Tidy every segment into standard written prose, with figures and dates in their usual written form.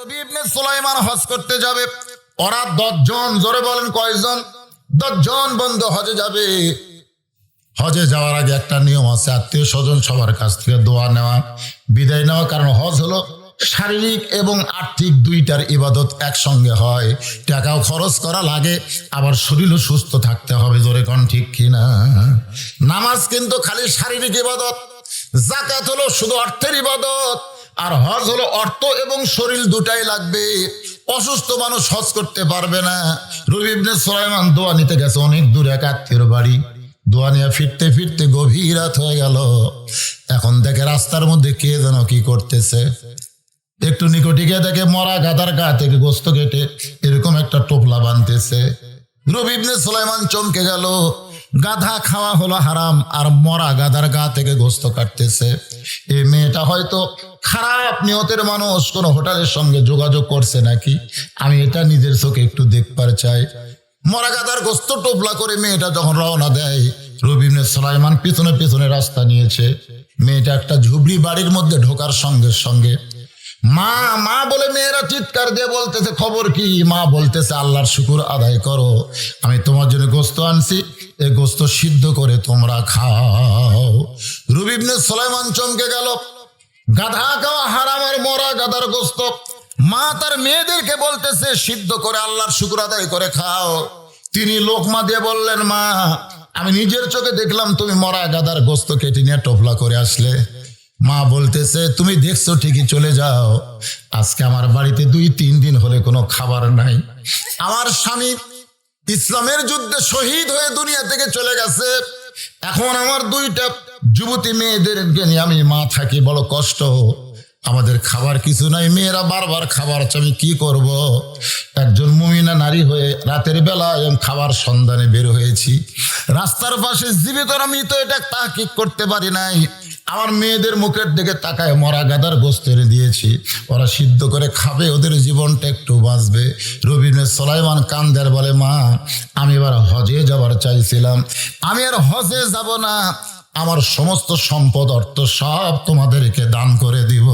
রবি ইবনে সুলাইমান হজ করতে যাবে। ওরা 10 জন, জোরে বলেন কয়জন? 10 জন বন্ধু হজে যাবে। হজে যাওয়ার আগে একটা নিয়ম আছে, আত্মীয় স্বজন সবার কাছ থেকে দোয়া নেওয়া, বিদায় নেওয়া। কারণ হজ হলো শারীরিক এবং আর্থিক দুইটার ইবাদত একসঙ্গে হয়। টাকাও খরচ করা লাগে, আবার শরীরও সুস্থ থাকতে হবে। জোরে কোন ঠিক কিনা? নামাজ কিন্তু খালি শারীরিক ইবাদত, যাকাত হলো শুধু অর্থের ইবাদত, আর হজ হলো অর্থ এবং শরীর দুটাই লাগবে। অসুস্থ মানুষ হজ করতে পারবে না। রবি ইবনে সুলাইমান দোয়া নিতে গেছে অনেক দূরে এক আত্মীয়র বাড়ি। দোয়া নিয়ে ফিরতে ফিরতে গভীর রাত হয়ে গেল। এখন দেখে রাস্তার মধ্যে কে যেন কি করতেছে। একটু নিকটে গিয়ে দেখে মরা গাধার গা থেকে গোস্ত কেটে এরকম একটা টোপলা বানতেছে। রবি ইবনে সুলাইমান চমকে গেল। গাধা খাওয়া হলো হারাম, আর মরা গাধার গা থেকে গোস্ত কাটতেছে। এই মেয়েটা হয়তো খারাপ নিয়তের মানুষ, কোন হোটেলের সঙ্গে যোগাযোগ করছে নাকি, আমি এটা নিজের চোখে একটু দেখবার চাই। মরা গাধার গোস্ত টোপলা করে মেয়েটা যখন রওনা দেয়, রবি ইবনে সুলাইমান পিছনে পিছনে রাস্তা নিয়েছে। মেয়েটা একটা ঝুবড়ি বাড়ির মধ্যে ঢোকার সঙ্গে সঙ্গে মা মা বলে মেয়েরা চিৎকার দিয়ে বলতেছে, খবর কি? মা বলতেছে, আল্লাহর শুকুর আদায় করো, আমি তোমার জন্য গোস্ত আনছি, এই গোস্ত সিদ্ধ করে তোমরা খাও। রবি ইবনে সুলাইমান চমকে গেল। গাধা খাওয়া হারাম আর মরা গাধার গোস্ত। মা তার মেয়েদেরকে বলতেছে, সিদ্ধ করে আল্লাহর শুকুর আদায় করে খাও। তিনি লোকমা দিয়ে বললেন, মা আমি নিজের চোখে দেখলাম তুমি মরা গাধার গোস্ত কেটে নিয়ে টোপলা করে আসলে। মা বলতেছে, তুমি দেখছো ঠিকই, চলে যাও। আজকে আমার বাড়িতে 2-3 দিন হলে কোনো খাবার নাই। আমার স্বামী ইসলামের যুদ্ধে শহীদ হয়ে দুনিয়া থেকে চলে গেছে। এখন আমার 2টা যুবতী মেয়েদেরকে নিয়ে আমি মা থাকি, বড় কষ্ট। আমাদের খাবার কিছু নাই, মেয়েরা বারবার খাবার চাই, আমি কি করব? একজন মুমিনা নারী হয়ে রাতের বেলা খাবার সন্ধানে বের হয়েছি। রাস্তার পাশে জীবিত আমি তো এটা তাহকিক করতে পারি নাই। আমার মেয়েদের মুখের দিকে তাকায় মরা গাদার গোস্ত এনে দিয়েছি, ওরা সিদ্ধ করে খাবে, ওদের জীবনটা একটু বাঁচবে। রবি ইবনে সুলাইমান কান্দার বলে, মা আমি এবার হজে যাবার চাইছিলাম, আমি আর হজে যাব না, আমার সমস্ত সম্পদ অর্থ সব তোমাদেরকে দান করে দিব।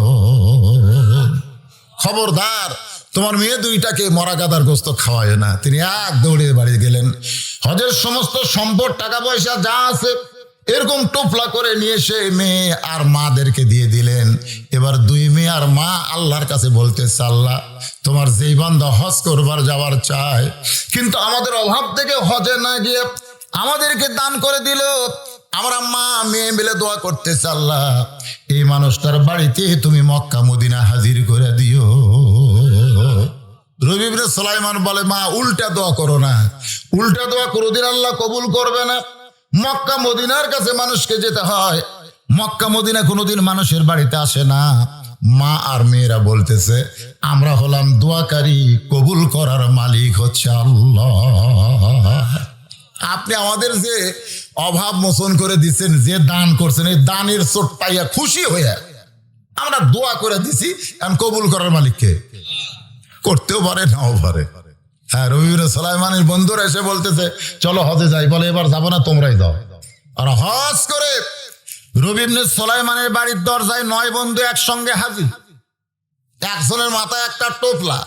খবরদার তোমার মেয়ে 2টাকে মরা গাদার গোস্ত খাওয়ায় না। তিনি এক দৌড়ে বাড়ি গেলেন। হজের সমস্ত সম্পদ টাকা পয়সা যা আছে এরকম টোপলা করে নিয়ে এসে মেয়ে আর মাদেরকে দিয়ে দিলেন। এবার 2 মেয়ে আর মা আল্লাহর কাছে বলতেছে, আল্লাহ তোমার যেই বান্দা হজ করবার যাওয়ার চায়, কিন্তু আমাদের অভাব থেকে হজে না গিয়ে আমাদেরকে দান করে দিল। আমরা মা মেয়ে মিলে দোয়া করতেছে, আল্লাহ এই মানুষটার বাড়িতে তুমি মক্কা মদিনা হাজির করে দিও। রবি ইবনে সুলাইমান বলে, মা উল্টা দোয়া করো না, উল্টা দোয়া কোনোদিন আল্লাহ কবুল করবে না। মক্কা মদিনার কাছে মানুষকে যেতে হয়, মক্কা মদিনা কোনোদিন মানুষের বাড়িতে আসে না। মা আর মেয়েরা বলতেছে, আমরা হলাম দোয়াকারী, কবুল করার মালিক হচ্ছে আল্লাহ। আপনি আমাদের যে অভাব মোচন করে দিচ্ছেন, যে দান করছেন, এই দানের চোট পাইয়া খুশি হইয়া আমরা দোয়া করে দিছি, এখন কবুল করার মালিককে করতেও পারে নাও পারে। হ্যাঁ, রবি ইবনে সুলাইমানের বন্ধুরা এসে বলতেছে, চলো হজে যাই। বলে, এবার যাবো না, তোমরাই যাও। আর হজ করে রবি ইবনে সুলাইমানের বাড়ির দরজায় 9 বন্ধু একসঙ্গে হাজির। একজনের মাথায় একটা টোপলা,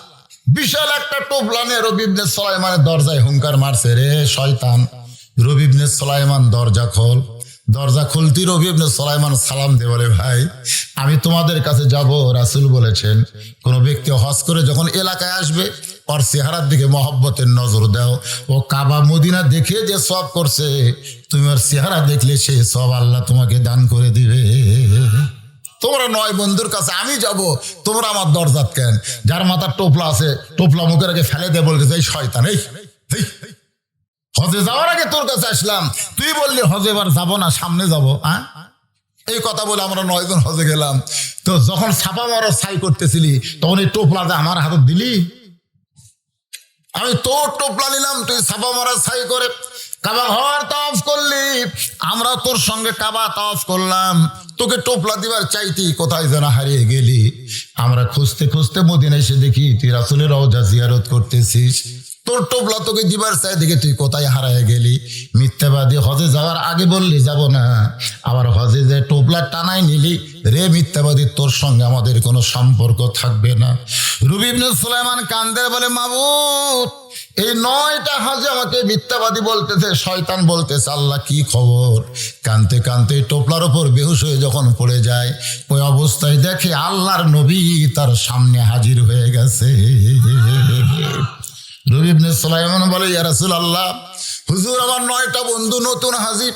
বিশাল একটা টোপলা নিয়ে রবি ইবনে সুলাইমানের দরজায় হুঙ্কার মারছে, রে শয়তান। রবি ইবনে সুলাইমান দরজা খোল। দরজা খুলতি রবি ইবনে সুলাইমান সালাম দিয়ে বলে, ভাই আমি তোমাদের কাছে যাব, রাসূল বলেছেন কোন ব্যক্তি হজ করে যখন এলাকায় আসবে ওর চেহারার দিকে মহব্বতের নজর দাও। ও কাবা মদিনা দেখে যে সব করছে, তুমি ওর চেহারা দেখলে সে সব আল্লাহ তোমাকে দান করে দিবে। তোমরা 9 বন্ধুর কাছে আমি যাব, তোমরা আমার দরজাত কেন? যার মাথার টোপলা আছে টোপলা মুখের আগে ফেলে দিয়ে বলতেছে, এই শয়তান, এই হজে যাওয়ার আগে তোর কাছে আসলাম, তুই বললি হজে এবার যাবো না, সামনে যাবো। হ্যাঁ, এই কথা বলে আমরা 9 জন হজে গেলাম। তো যখন ছাপা মারা ছাই করতেছিলি, তখন এই টোপলাটা আমার হাতে দিলি, আমি তোর টোপলা নিলাম, তুই ছাপা মারা ছাই করে কাবা ঘর তাওয়াফ করলি, আমরা তোর সঙ্গে কাবা তাওয়াফ করলাম, তোকে টোপলা দিবার চাইতি কোথায় যেন হারিয়ে গেলি। আমরা খুঁজতে খুঁজতে মদিনা এসে দেখি তুই রাসূলের রওজা জিয়ারত করতেছিস। তোর টোপলা তোকে দিবার চাই দেখে তুই কোথায় হারায় গেলি। মিথ্যাবাদী, হজে যাওয়ার আগে বললি যাব না, আবার হজে যে টোপলা টানাই নিলি, রে মিথ্যাবাদী, তোর সঙ্গে আমাদের কোনো সম্পর্ক থাকবে না। রবি ইবনে সুলাইমান কান্দের বলে, মাবুদ, এই 9টা হাজে আমাকে মিথ্যাবাদী বলতেছে, শয়তান বলতেছে, আল্লাহ কি খবর? কানতে কানতে টোপলার ওপর বেহুশ হয়ে যখন পড়ে যায়, ওই অবস্থায় দেখে আল্লাহর নবী তার সামনে হাজির হয়ে গেছে। রবি ইবনে সুলাইমান বলে, ইয়া রাসূলুল্লাহ, হুজুর, আমার 9টা বন্ধু নতুন হাজির,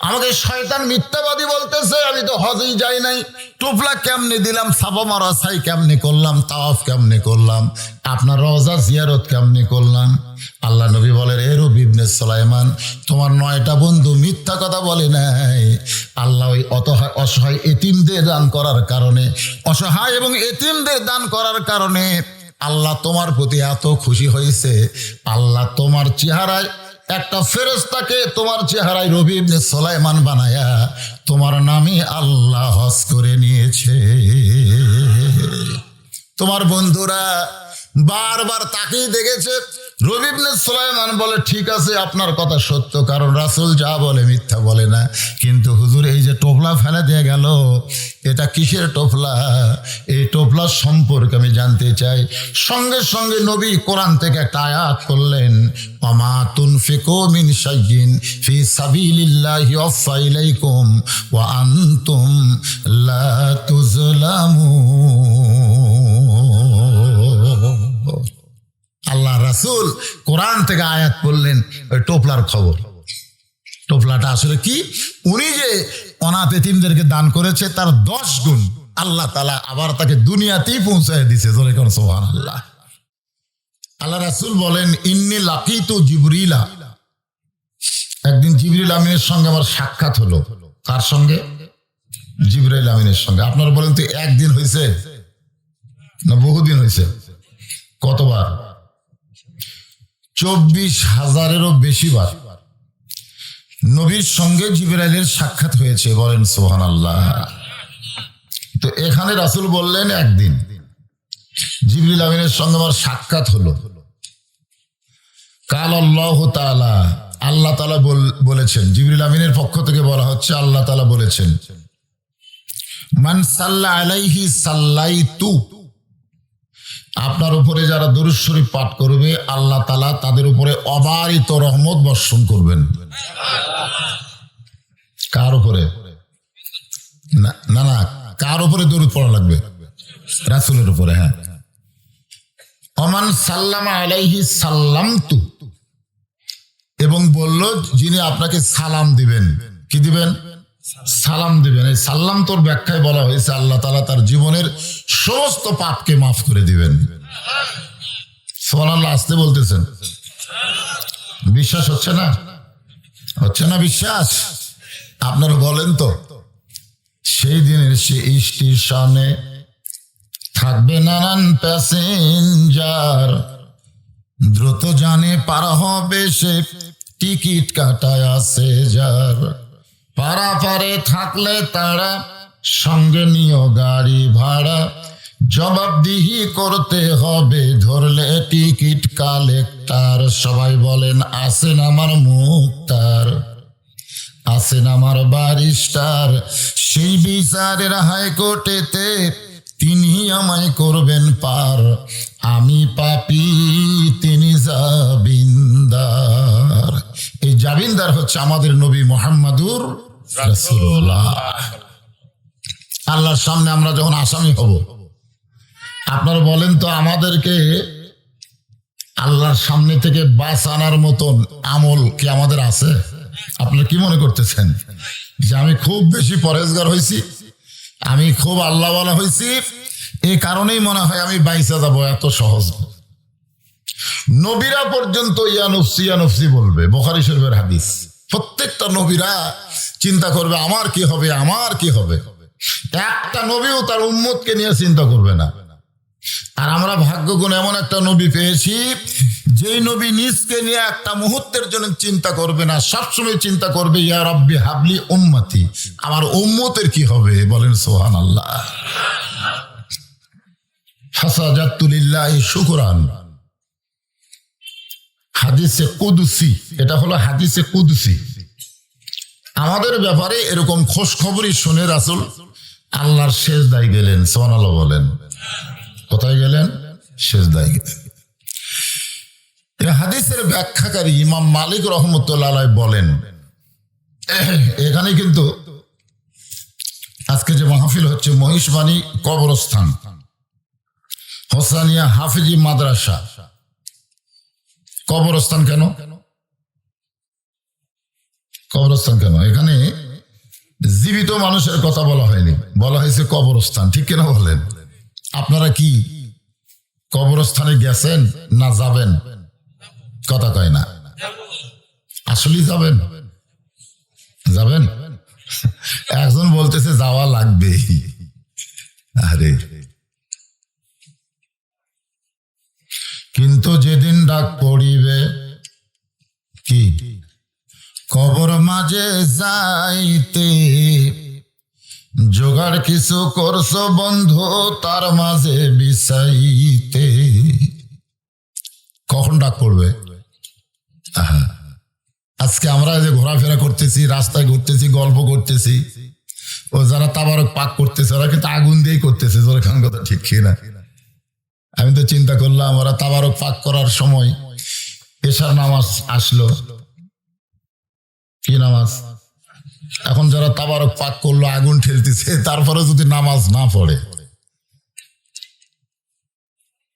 আমাকে শয়তান মিথ্যাবাদী বলতেছে, আমি তো হজেই যাই নাই, টোপলা কেমনে দিলাম, সাফা মারা ছাই কেমনে করলাম, তাওয়াফ কেমনে করলাম, আপনার রওজা জিয়ারত কেমনে করলাম। আল্লাহ নবী বলে, রে রবি ইবনে সুলাইমান, তোমার 9টা বন্ধু মিথ্যা কথা বলে নাই। আল্লাহ ওই অসহায় এতিমদের দান করার কারণে, অসহায় এবং এতিমদের দান করার কারণে আল্লাহ তোমার প্রতি এত খুশি হয়েছে। আল্লাহ তোমার চেহারায় একটা ফেরেশতাকে তোমার চেহারায় রবি ইবনে সুলাইমান বানায়া তোমার নামে আল্লাহ হজ করে নিয়েছে। তোমার বন্ধুরা বারবার তাকেই দেখেছে। রবি ইবনে সুলাইমান বলে, ঠিক আছে, আপনার কথা সত্য, কারণ রাসূল যা বলে মিথ্যা বলে না। কিন্তু হুজুর, এই যে টোপলা ফেলে দিয়ে গেল, এটা কিসের টোপলা? এই টোপলা সম্পর্কে আমি জানতে চাই। সঙ্গে সঙ্গে নবী কোরআন থেকে একটা আয়াত করলেন, ওয়ামা তুনফিকু মিন শাইইন ফি সাবিলিল্লাহি ইউওয়াফা ইলাইকুম ওয়া আনতুম লা তুজলামুন। আল্লাহ রাসূল কোরআন থেকে আয়াত পড়লেন ওই টোপলার খবর। টোপলাটা আসলে কি? উনি যে অনাথ এতিমদেরকে দান করেছে তার 10 গুণ আল্লাহ তাআলা আবার তাকে দুনিয়াতেই পৌঁছায় দিয়েছে। জোরে কোন সুবহানাল্লাহ। আল্লাহ রাসূল বলেন, ইন্নী লাকিতু জিবরিলা, একদিন জিবরিল আমিনের সঙ্গে আমার সাক্ষাৎ হলো। কার সঙ্গে? জিবরাইল আমিনের সঙ্গে। আপনারা বলেন তো, একদিন হয়েছে না বহুদিন হয়েছে? কতবার? 24,000-এরও বেশি বার নবীর সঙ্গে জিবরাইলের সাক্ষাৎ হয়েছে। বলেন সুবহানাল্লাহ। তো এখানে রাসূল বললেন, একদিন জিবরিল আমিনের সঙ্গে আমার সাক্ষাৎ হলো। কাল আল্লাহু তাআলা, আল্লাহ তাআলা বলেছেন, জিবরিল আমিনের পক্ষ থেকে বলা হচ্ছে, আল্লাহ তাআলা বলেছেন, মান সাল্লা আলাইহি সাল্লাইতু, আপনার উপরে যারা দরুদ শরীফ পাঠ করবে আল্লাহ তাআলা তাদের উপরে অবারিত রহমত বর্ষণ করবেন। কার উপরে? না না, কার উপরে দরুদ পড়া লাগবে? রাসূলের উপরে। হ্যাঁ, ওমান সাল্লামা আলাইহি সাল্লামতু, এবং বলল যিনি আপনাকে সালাম দিবেন, কি দিবেন? সালাম দিবেন। এই সাল্লাম তোর ব্যাখ্যায় বলা হয়েছে আল্লাহ তাআলা তার জীবনের সমস্ত পাপকে মাফ করে দিবেন। সুবহানাল্লাহ। আসতে বলতেছেন, বিশ্বাস হচ্ছে না? হচ্ছে না বিশ্বাস? আপনারা বলেন তো, সেই দিনের সে স্টেশনে থাকবে নানান প্যাসেঞ্জার, দ্রুত জানে পার হবে সে, টিকিট কাটায় আছে যার, পারাপারে থাকলে তারা সঙ্গে নিও গাড়ি ভাড়া, জবাবদিহি করতে হবে ধরলে টিকিট কালেক্টর। সবাই বলেন, আসেন আমার মুক্তার, আসেন আমার ব্যারিস্টার, সেই বিচারের হাইকোর্টেতে তিনি আমায় করবেন পার, আমি পাপী তিনি জামিনদার। এই জামিনদার হচ্ছে আমাদের নবী মুহাম্মাদুর রাসূলুল্লাহ। আল্লাহর সামনে আমরা যখন আসামি হব, আপনারা বলেন তো, আমাদেরকে আল্লাহর সামনে থেকে বাঁচানোর মতন আমল কি আমাদের আছে? আপনারা কি মনে করতেছেন যে আমি খুব বেশি পরেজগার হয়েছি, আমি খুব আল্লাহওয়ালা হয়েছি, এই কারণেই মনে হয় আমি বাইচা যাব? এত সহজ। নবীরা পর্যন্ত ইয়া নফসি বলবে, বুখারী শরীফের হাদিস। প্রত্যেকটা নবীরা চিন্তা করবে আমার কি হবে, আমার কি হবে। একটা নবীও তার উম্মতকে নিয়ে চিন্তা করবে না। আর আমরা ভাগ্যগুণ এমন একটা নবী পেয়েছি, যেই নবী নিজকে নিয়ে একটা মুহূর্তের জন্য চিন্তা করবে না, সবসময় চিন্তা করবে, ইয়া রাব্বি হাবলি উম্মতি, আমার উম্মতের কি হবে। বলেন সুবহানাল্লাহ। ফাসাজাতু লিল্লাহি শুকরান। হাদিসে কুদসি, এটা হলো হাদিসে কুদসি। আমাদের ব্যাপারে এরকম খোঁজ খবরই শুনে রাসূল আল্লাহর সেজদায় গেলেন। সুবহানাল্লাহ বলেন। কোথায় গেলেন? সেজদায় গেলেন। এই হাদিসের ব্যাখ্যাকারী ইমাম মালিক রাহমাতুল্লাহ আলাইহি বলেন, এখানে কিন্তু আজকে যে মাহফিল হচ্ছে মহিষবাণী কবরস্থান হোসানিয়া হাফিজি মাদ্রাসা। কবরস্থান কেন? কবরস্থান কেন? এখানে জীবিত মানুষের কথা বলা হয়নি, বলা হয়েছে কবরস্থান। ঠিক কিনা বলেন? আপনারা কি কবরস্থানে গেছেন না যাবেন? কথা কয় না। আসলেই যাবেন? যাবেন? একজন বলতেছে যাওয়া লাগবে। আরে কিন্তু যেদিন ডাক পড়িবে কি কবর মাঝে যাইতে, জোগাড় কিছু করছো বন্ধু তার মাঝে বিছাইতে। কখন ডাক পড়বে? আজকে আমরা যে ঘোরাফেরা করতেছি, রাস্তায় ঘুরতেছি, গল্প করতেছি, ও যারা তাবারক পাক করতেছে ওরা কিন্তু আগুন দিয়েই করতেছে। যেখান কথা ঠিক কিনা? আমি তো চিন্তা করলাম ওরা তাবারক পাক করার সময় এশার নামাজ আসলো, কি নামাজ? এখন যারা তাবারক পাক করলো আগুন ঠেলতেছে, তারপরে যদি নামাজ না পড়ে,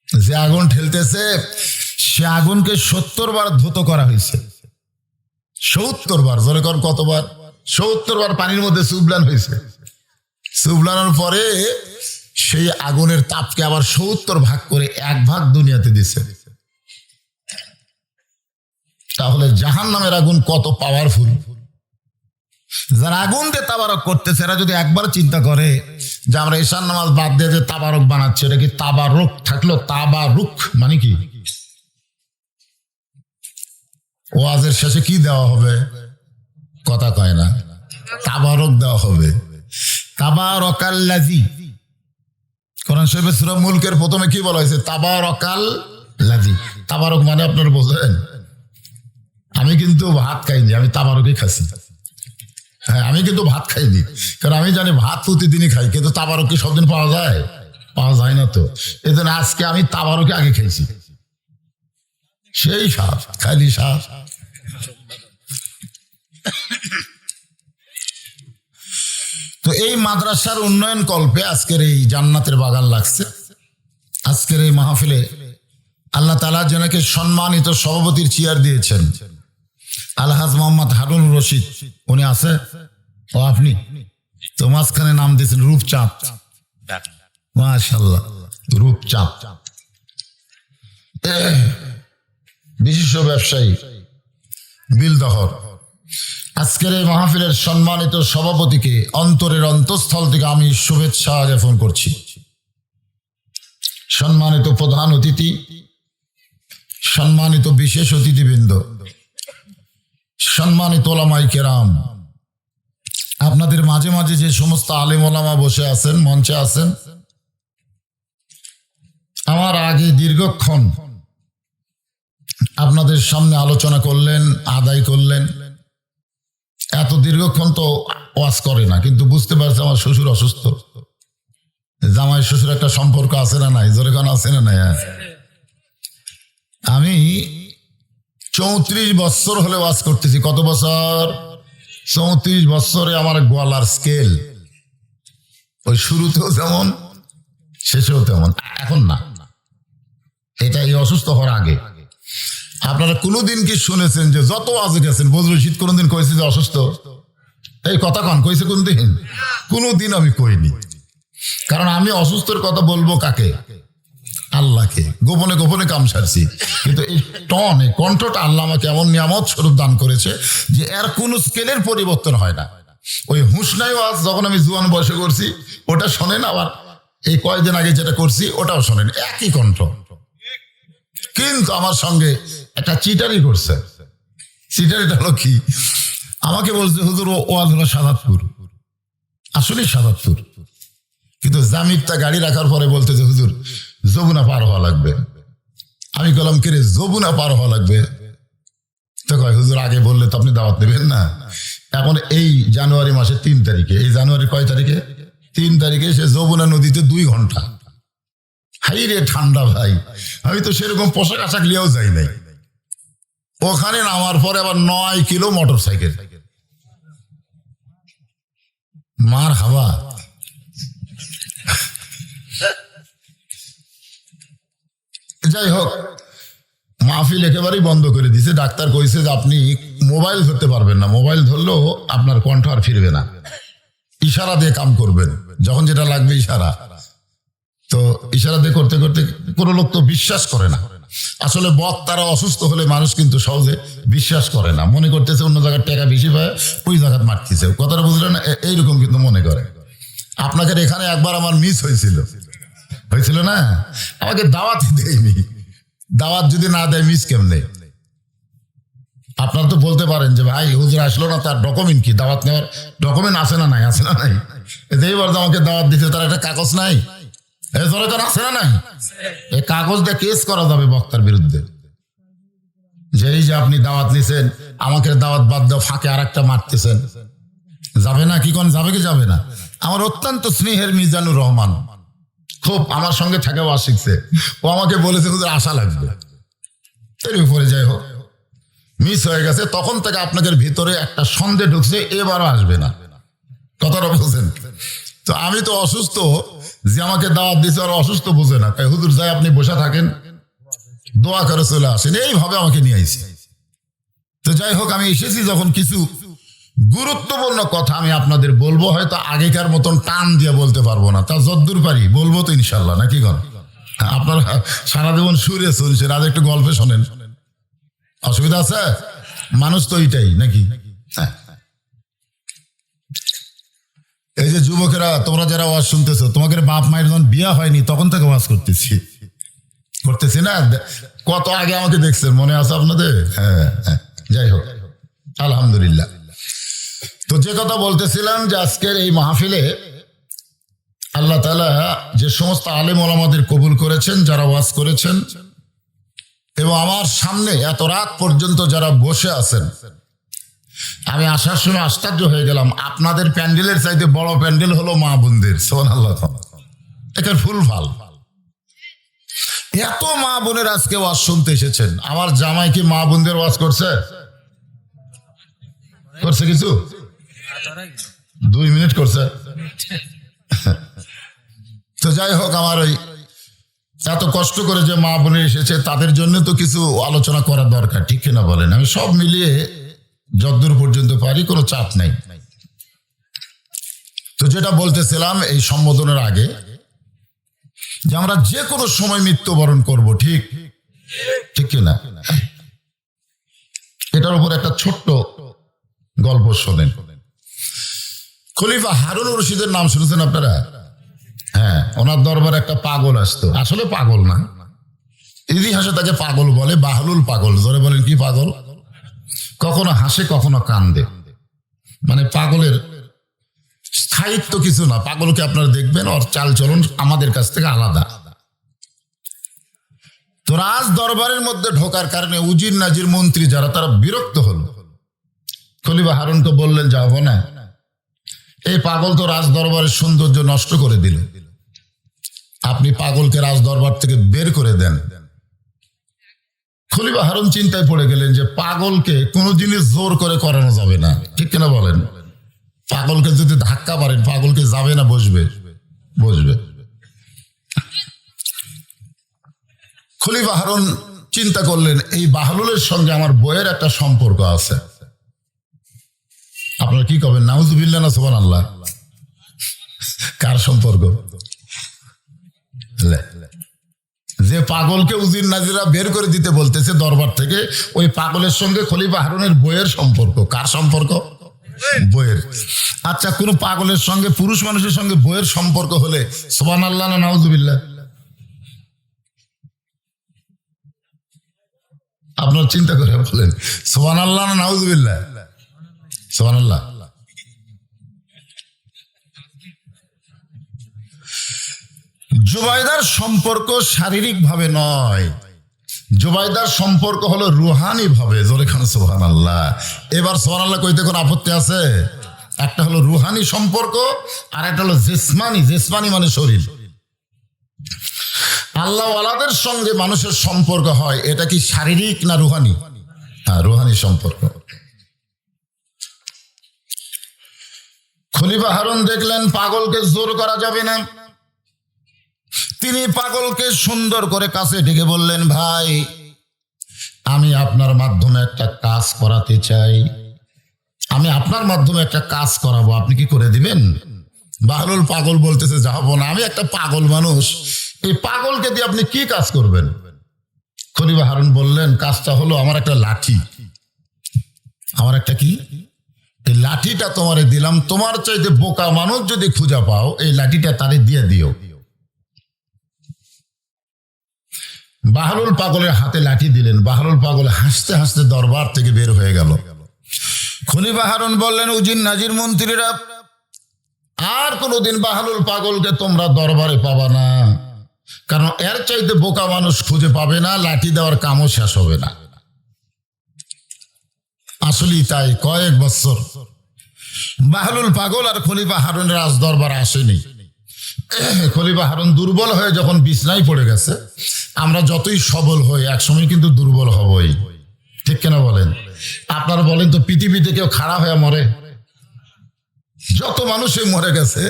যে আগুন ঠেলতেছে সে আগুনকে 70 বার ধুত করা হয়েছে। 70 বার। জোরে কর, কতবার? 70 বার পানির মধ্যে চুবলান হয়েছে। চুবলানোর পরে সেই আগুনের তাপকে আবার 70 ভাগ করে 1 ভাগ দুনিয়াতে দিছে। তাহলে জাহান্নামের আগুন কত পাওয়ারফুল! যারা আগুন দিয়ে তাবারক করতেছে এরা যদি একবার চিন্তা করে যে আমরা ঈশান নামাজ বাদ দিয়ে যে তাবারক বানাচ্ছি, এটা কি তাবারুক থাকলো? তাবারুক মানে কি? ওয়াজের শেষে কি দেওয়া হবে? কথা কয় না। তাবারক দেওয়া হবে। তাবারাকাল্লাযী। কোরআন শরীফের সূরা মুলকের প্রথমে কি বলা হয়েছে? তাবারাকাল্লাযী। তাবারক মানে আপনারা বোঝেন? আমি কিন্তু ভাত খাইনি, আমি তাবারকই খাচ্ছি। হ্যাঁ, আমি কিন্তু ভাত খাইনি, কারণ আমি জানি ভাত প্রতিদিনই খাই, কিন্তু তাবারক কি সবদিন পাওয়া যায়? পাওয়া যায় না তো। এই জন্য আজকে আমি তাবারকে আগে খাইছি। সেই স্বাদ, খাইলি স্বাদ। তো এই মাদ্রাসার উন্নয়ন কল্পে আজকের এই জান্নাতের বাগান লাগছে। আজকের এই মাহফিলে আল্লাহ তাআলা জনকে সম্মানিত সভাপতির চেয়ার দিয়েছেন। আলহাজ মোহাম্মদ হারুন রশিদ, উনি আছে? ও আপনি তো মাঝখানে নাম দিয়েছেন রূপচাঁদ। মাশাআল্লাহ, রূপচাঁদ বিশিষ্ট ব্যবসায়ী বিলদহর। আজকের এই মাহফিলের সম্মানিত সভাপতিকে অন্তরের অন্তঃস্থল থেকে আমি শুভেচ্ছা জ্ঞাপন করছি। সম্মানিত প্রধান অতিথি, সম্মানিত বিশেষ অতিথিবৃন্দ, সম্মানিত ওলামায়ে কেরাম, আপনাদের মাঝে মাঝে যে সমস্ত আলেম ওলামা বসে আছেন, মঞ্চে আছেন, আমার আগে দীর্ঘক্ষণ আপনাদের সামনে আলোচনা করলেন, আদায় করলেন। এত দীর্ঘক্ষণ তো ওয়াজ করে না, কিন্তু বুঝতে পারছে আমার শ্বশুর অসুস্থ। জামাই শ্বশুর একটা সম্পর্ক আছে না নাই? জোরে কান আছে না নাই? আমি 34 বছর হলে ওয়াজ করতেছি। কত বছর? 34 বছরে আমার গলার স্কেল ওই শুরুতেও যেমন শেষেও তেমন। এখন না, এটা এই অসুস্থ হওয়ার আগে। আপনারা কোনোদিন কি শুনেছেন যে যত ওয়াজে গেছেন বজরুল রশিদ কোনোদিন কইছে যে অসুস্থ? এই কথা কন, কইছে কোনদিন? কোনোদিন আমি কইনি। কারণ আমি অসুস্থের কথা বলবো কাকে? আল্লাহকে। গোপনে গোপনে কাম সারছি, কিন্তু এই টন, এই কণ্ঠটা আল্লাহ আমাকে এমন নিয়ামত স্বরূপ দান করেছে যে এর কোনো স্কেলের পরিবর্তন হয় না। ওই হুঁশনাই ওয়াজ যখন আমি জুয়ান বয়সে করছি ওটা শোনেন, আবার এই কয়েকদিন আগে যেটা করছি ওটাও শোনেন, একই কণ্ঠ। কিন্তু আমার সঙ্গে একটা চিটারি করছে। চিটারিটা হলো কি? আমাকে বলছে হুজুর ওয়াজ হলো সাদাতপুর। আসলে সাদাতপুর, কিন্তু জামিরটা গাড়ি রাখার পরে বলতেছে হুজুর যমুনা পার হওয়া লাগবে। আমি বললাম কিরে যমুনা পার হওয়া লাগবে? তো কয় হুজুর আগে বললে তো আপনি দাওয়াত দেবেন না। এখন এই জানুয়ারি মাসের 3 তারিখে, এই জানুয়ারি কয় তারিখে? 3 তারিখে সে যমুনা নদীতে 2 ঘন্টা, হাই রে ঠান্ডা ভাই, আমি তো সেরকম পোশাক আশাক লিয়েও যাই নাই। ওখানে নামার পরে আবার 9 কিলো মোটর সাইকেল, মার হাওয়া। যাই হোক, মাহফিল একেবারেই বন্ধ করে দিছে। ডাক্তার কইছে যে আপনি মোবাইল ধরতে পারবেন না, মোবাইল ধরলেও আপনার কণ্ঠ আর ফিরবে না, ইশারা দিয়ে কাম করবেন, যখন যেটা লাগবে ইশারা। তো ইশারা দিয়ে করতে করতে কোনো লোক তো বিশ্বাস করে না। আসলে বক্তারা অসুস্থ হলে মানুষ কিন্তু সহজে বিশ্বাস করে না, মনে করতেছে অন্য জায়গার টাকা বেশি পায়, ওই জায়গায় মারতেছে। কথাটা বুঝলেন? এইরকম কিন্তু মনে করে। আপনাকে এখানে একবার আমার মিস হয়েছিল না, আমাকে দাওয়াত দেয়নি। দাওয়াত যদি না দেয় মিস কেমনে? আপনারা তো বলতে পারেন যে ভাই হুজুর আসলো না, তার ডকুমেন্ট কি? দাওয়াত নেওয়ার ডকুমেন্ট আছে না নাই? আছে না নাই? এইবার তো আমাকে দাওয়াত দিতে তার একটা কাগজ নাই, আছে না নাই? এই কাগজ দিয়ে কেস করা যাবে বক্তার বিরুদ্ধে, যে এই যে আপনি দাওয়াত নিছেন, আমাকে দাওয়াত বাদ দেওয়া ফাঁকে আর একটা মারতেছেন। যাবে না? কি কোন যাবে কি যাবে না? আমার অত্যন্ত স্নেহের মিজানুর রহমান, খুব আমার সঙ্গে থাকে, ওয়াজ শিখছে, ও আমাকে বলেছে হুজুর আশা লাগবে। এর উপরে যাই হোক, মিস হয়ে গেছে। তখন থেকে আপনাদের ভিতরে একটা সন্দেহ ঢুকছে, এবারও আসবে না। কথাটা বলছেন? তো আমি তো অসুস্থ, যে আমাকে দাওয়াত দিচ্ছে আর অসুস্থ বুঝে না, তাই হুজুর যাই আপনি বসে থাকেন, দোয়া করে চলে আসেন, এইভাবে আমাকে নিয়ে আইছে। তো যাই হোক, আমি এসেছি যখন, কিছু গুরুত্বপূর্ণ কথা আমি আপনাদের বলবো, হয়তো আগেকার মতন টান দিয়ে বলতে পারবো না, তা যদ্দূর পারি বলবো তো ইনশাল্লাহ, নাকি কন? আপনারা সারা জীবন সুরে শুনছেন, আজ একটু গল্পে শোনেন, অসুবিধা আছে? মানুষ তো এইটাই, নাকি? হ্যাঁ। এই যে যুবকেরা, তোমরা যারা ওয়াজ শুনতেছো, তোমাদের বাপ মায়ের যখন বিয়া হয়নি তখন থেকে ওয়াজ করতেছি না? কত আগে আমাকে দেখছেন, মনে আছে আপনাদের? হ্যাঁ হ্যাঁ। যাই হোক, আলহামদুলিল্লাহ। তো যে কথা বলতেছিলাম, যে আজকের এই মাহফিলে আল্লাহ তাআলা যে সমস্ত আলেম ওলামাদের কবুল করেছেন, যারা ওয়াজ করেছেন, এবং আমার সামনে এত রাত পর্যন্ত যারা বসে আছেন, আমি আসার সময় আশ্চর্য হয়ে গেলাম। আপনাদের প্যান্ডেলের চাইতে বড় প্যান্ডেল হলো মা বোনদের, সুবহানাল্লাহ। এটার ফুল ফাল, এত মা বোনের আজকে ওয়াজ শুনতে এসেছেন। আমার জামাই কি মা বোনদের ওয়াজ করছে? কিছু 2 মিনিট করছে। তো যাই হোক, আমার ওই এত কষ্ট করে যে মা বোনের এসেছে, তাদের জন্য তো কিছু আলোচনা করার দরকার, ঠিক কিনা বলেন? আমি সব মিলিয়ে যতদূর পর্যন্ত পারি, কোনো চাপ নাই। তো যেটা বলতেছিলাম এই সম্বোধনের আগে, যে আমরা যে কোনো সময় মৃত্যুবরণ করব, ঠিক ঠিক কিনা? এটার উপর একটা ছোট্ট গল্প শোনেন। খলিফা হারুন রশিদের নাম শুনেছেন আপনারা? হ্যাঁ, ওনার দরবারে একটা পাগল আসতো, আসলে পাগল না, ইতিহাসে তাকে পাগল বলে, বাহলুল পাগল। জোরে বলেন, কি পাগল? কখনো হাসে কখনো কান্দে, মানে পাগলের স্থায়িত্ব কিছু না। পাগলকে আপনারা দেখবেন, ওর চালচলন আমাদের কাছ থেকে আলাদা। তো রাজ দরবারের মধ্যে ঢোকার কারণে উজির নাজির মন্ত্রী যারা, তারা বিরক্ত হলো। খলিফা হারুনকে বললেন, যাবো না, এই পাগল তো রাজ দরবারের সৌন্দর্য নষ্ট করে দিল, আপনি পাগলকে রাজ দরবার থেকে বের করে দেন। খলিফা হারুন চিন্তায় পড়ে গেলেন যে পাগলকে কোনো জিনিস জোর করে করানো যাবে না, ঠিক কিনা বলেন? পাগলকে যদি ধাক্কা মারেন, পাগলকে যাবে না, বসবে। খলিফা হারুন চিন্তা করলেন, এই বাহলুলের সঙ্গে আমার বইয়ের একটা সম্পর্ক আছে। আপনারা কি করবেন? নাউজুবিল্লাহ না সুবহানাল্লাহ? কার সম্পর্ক? যে পাগলকে উজির নাজিরা বের করে দিতে বলতেছে দরবার থেকে, ওই পাগলের সঙ্গে খলিফা হারুনের বইয়ের সম্পর্ক। কার সম্পর্ক? বইয়ের। আচ্ছা, কোন পাগলের সঙ্গে, পুরুষ মানুষের সঙ্গে বইয়ের সম্পর্ক হলে সুবহানাল্লাহ না নাউজুবিল্লাহ? আপনারা চিন্তা করে বলেন, সুবহানাল্লাহ না নাউজুবিল্লাহ? সুবহানাল্লাহ। জুবাইদার সম্পর্ক শারীরিক ভাবে নয়, জুবাইদার সম্পর্ক হলো রুহানি ভাবে, জোরে খান সুবহানাল্লাহ। এবার সুবহানাল্লাহ কইতে কোনো আপত্তি আছে? একটা হলো রুহানি সম্পর্ক, আর একটা হলো জিসমানি। জিসমানি মানে শরীর। আল্লাহ ওয়ালাদের সঙ্গে মানুষের সম্পর্ক হয়, এটা কি শারীরিক না রুহানি? হ্যাঁ, রুহানি সম্পর্ক। খলিফা হারুন দেখলেন পাগলকে জোর করা যাবে না। তিনি পাগলকে সুন্দর করে কাছে ডেকে বললেন, ভাই, আমি আপনার মাধ্যমে একটা কাজ করাতে চাই, আমি আপনার মাধ্যমে একটা কাজ করাবো, আপনি কি করে দিবেন? বাহলুল পাগল বলতেছে, যাবো না, আমি একটা পাগল মানুষ, এই পাগলকে দিয়ে আপনি কি কাজ করবেন? খলিফা হারুন বললেন, কাজটা হলো আমার একটা লাঠি, আমার একটা কি, এই লাঠিটা তোমারে দিলাম, তোমার চাইতে বোকা মানুষ যদি খুঁজে পাও, এই লাঠিটা তারে দিয়ে দিও। বাহলুল পাগলের হাতে লাঠি দিলেন। বাহলুল পাগল হাসতে হাসতে দরবার থেকে বের হয়ে গেল। খলিফা হারুন বললেন, উজির নাজির মন্ত্রীরা, আর কোনোদিন বাহলুল পাগলকে তোমরা দরবারে পাবা না, কারণ এর চাইতে বোকা মানুষ খুঁজে পাবে না, লাঠি দেওয়ার কামও শেষ হবে না। আসলেই তাই, কয়েক বছর বাহলুল পাগল আর খলিফা হারুনের রাজ দরবার আসেনি। খলিফা হারুন দুর্বল হয়ে যখন বিছনায় পড়ে গেছে, আমরা যতই সবল হই একসময় কিন্তু দুর্বল হবই, ঠিক কেনা বলেন? আপনারা বলেন তো, পৃথিবীতে কেউ খাড়া হয়ে মরে? যত মানুষই মরে গেছে,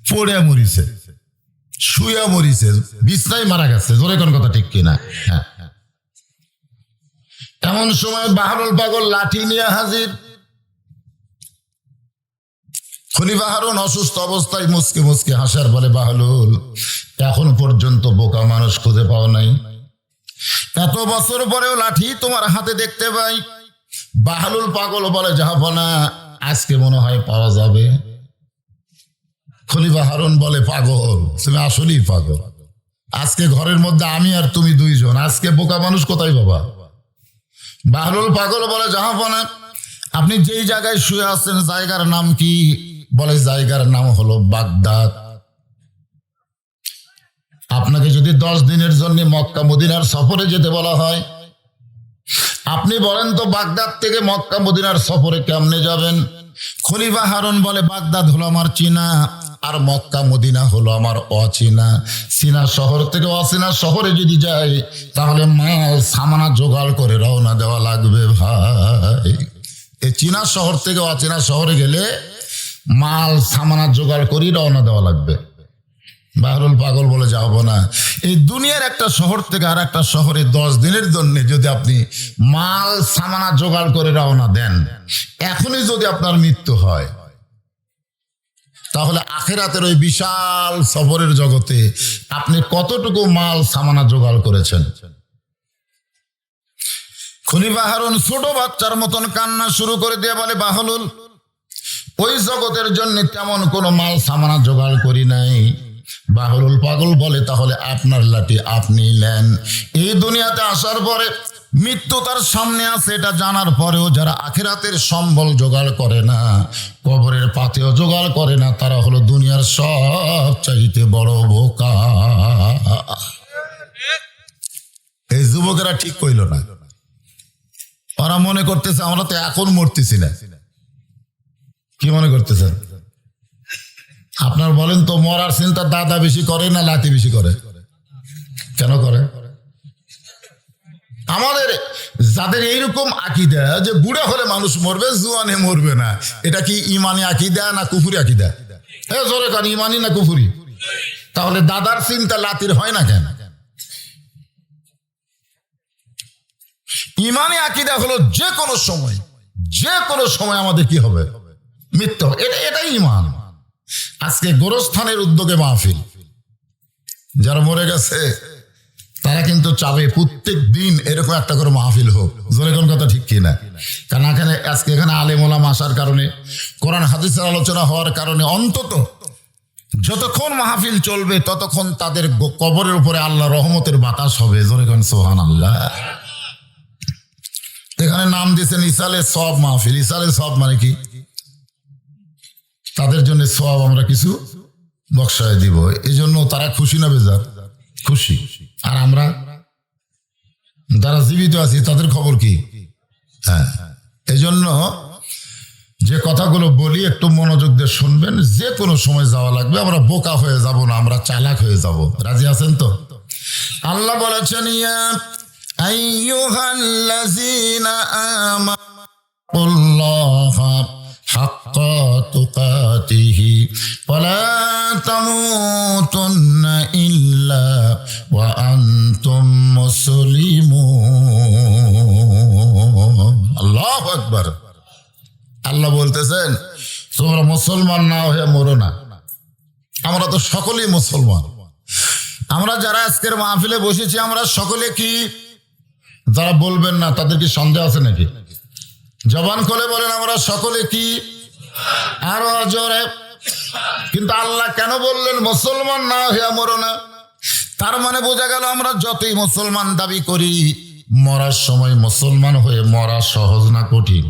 পড়ে মরিছে, শুয়া মরিছে, বিছনায় মারা গেছে, জোরে কোন কথা ঠিক কিনা? হ্যাঁ। এমন সময় বাহলুল পাগল লাঠি নিয়ে হাজির। খলিফা হারুন অসুস্থ অবস্থায় মুচকে মুচকে হাসার বলে, বাহলুল, এখন পর্যন্ত বোকা মানুষ খুঁজে পাও নাই, এত বছর পরেও লাঠি তোমার হাতে দেখতে পাই। বাহলুল পাগল বলে, যাবো না, আজকে মনে হয় পাওয়া যাবে। খলিফা হারুন বলে, পাগল, তুমি আসলেই পাগল, আজকে ঘরের মধ্যে আমি আর তুমি দুইজন, আজকে বোকা মানুষ কোথায় বাবা? বাহলুল পাগল বলে, যাবো না, আপনি যেই জায়গায় শুয়ে আছেন জায়গার নাম কি? বলে, জায়গার নাম হলো বাগদাদ। আপনাকে যদি 10 দিনের জন্য মক্কা মদিনার সফরে যেতে বলা হয়, আপনি বলেন তো বাগদাদ থেকে মক্কা মদিনার সফরে কেমনে যাবেন? খলিফা হারুন বলে, বাগদাদ হলো আমার চীনা, আর মক্কা মদিনা হলো আমার অচেনা। চীনা শহর থেকে অচেনা শহরে যদি যাই, তাহলে মাল সামানা জোগাড় করে রওনা দেওয়া লাগবে ভাই। এই চীনা শহর থেকে অচেনা শহরে গেলে মাল সামানা জোগাড় করি রওনা দেওয়া লাগবে। বাহলুল পাগল বলে, যাবো না, এই দুনিয়ার একটা শহর থেকে আর একটা শহরে 10 দিনের জন্য যদি আপনি মাল সামানা জোগাড় করে রওনা দেন, এখনই যদি আপনার মৃত্যু হয়, তাহলে আখিরাতের ওই বিশাল সফরের জগতে আপনি কতটুকু মাল সামানা জোগাড় করেছেন? খলিফা হারুন ছোট বাচ্চার মতন কান্না শুরু করে দিয়ে বলে, বাহলুল, ওই জগতের জন্য তেমন কোনো মাল সামানা জোগাড় করি নাই। বাহলুল পাগল বলে, তাহলে আপনার লাঠি আপনি নেন। এই দুনিয়াতে আসার পরে মৃত্যু তার সামনে আছে এটা জানার পরেও যারা আখিরাতের সম্বল জোগাড় করে না, কবরের পাতেও জোগাড় করে না, তারা হলো দুনিয়ার সব চাইতে বড় বোকা। এই যুবকেরা ঠিক কইল না, ওরা মনে করতেছে আমরা তো এখন মরতেছি না। কি মনে করতেছেন আপনার? বলেন তো, মরার চিন্তা দাদা বেশি করে না লাঠি বেশি করে? কেন করে? আমাদের যাদের এইরকম আকিদা যে বুড়া হলে মানুষ মরবে, জুয়ানে মরবে না, এটা কি ইমানি আকিদা না কুফুরি আকিদা? জোরে কান, ইমানি না কুফুরি? তাহলে দাদার চিন্তা লাতির হয় না কেন? ইমানি আকিদা হলো যে কোনো সময় আমাদের কি হবে? মৃত্যু। এটাই ইমান। আজকে গোরস্থানের উদ্যোগে মাহফিল, যারা মরে গেছে তারা কিন্তু চাবে প্রত্যেক দিন এরকম একটা করে মাহফিল হোক। জোরে কোন কথা ঠিক কিনা? কারণ এখানে আলেম ওলামা আসার কারণে, কোরআন হাদিসের আলোচনা হওয়ার কারণে অন্তত যতক্ষণ মাহফিল চলবে ততক্ষণ তাদের কবরের উপরে আল্লাহ রহমতের বাতাস হবে। জোরে কোন সুবহানাল্লাহ। এখানে নাম দিয়েছেন ইসালে সব মাহফিল। ইসালে সব মানে কি? তাদের জন্য সব আমরা কিছু বক্সায় দিব, এই জন্য তারা খুশি না বেজার? খুশি। আর আমরা যারা জীবিত আছি তাদের খবর কি? হ্যাঁ, এই জন্য যে কথাগুলো বলি একটু মনোযোগ দিয়ে শুনবেন। যে কোনো সময় যাওয়া লাগবে, আমরা বোকা হয়ে যাব না, আমরা চালাক হয়ে যাব। রাজি আছেন তো? আল্লাহ বলেছেন, ইয়া আইয়ুহাল্লাযীনা আমানুল্লাহা হাক্কা তুকাতিহি ওয়ালা তামুতুন্না ইল্লা ওয়া আনতুম মুসলিমুন। আল্লাহু আকবার। আল্লাহ বলতেছেন, তোমরা মুসলমান না হয়ে মরো না। আমরা তো সকলেই মুসলমান। আমরা যারা আজকের মাহফিলে বসেছি আমরা সকলে কি? যারা বলবেন না তাদের কি সন্দেহ আছে নাকি? জবান খুলে বলেন আমরা সকলে কি? আরো জোরে। কিন্তু আল্লাহ কেন বললেন মুসলমান না হয়ে মরো না? তার মানে বোঝা গেল আমরা যতই মুসলমান দাবি করি, মরার সময় মুসলমান হয়ে মরা সহজ না কঠিন?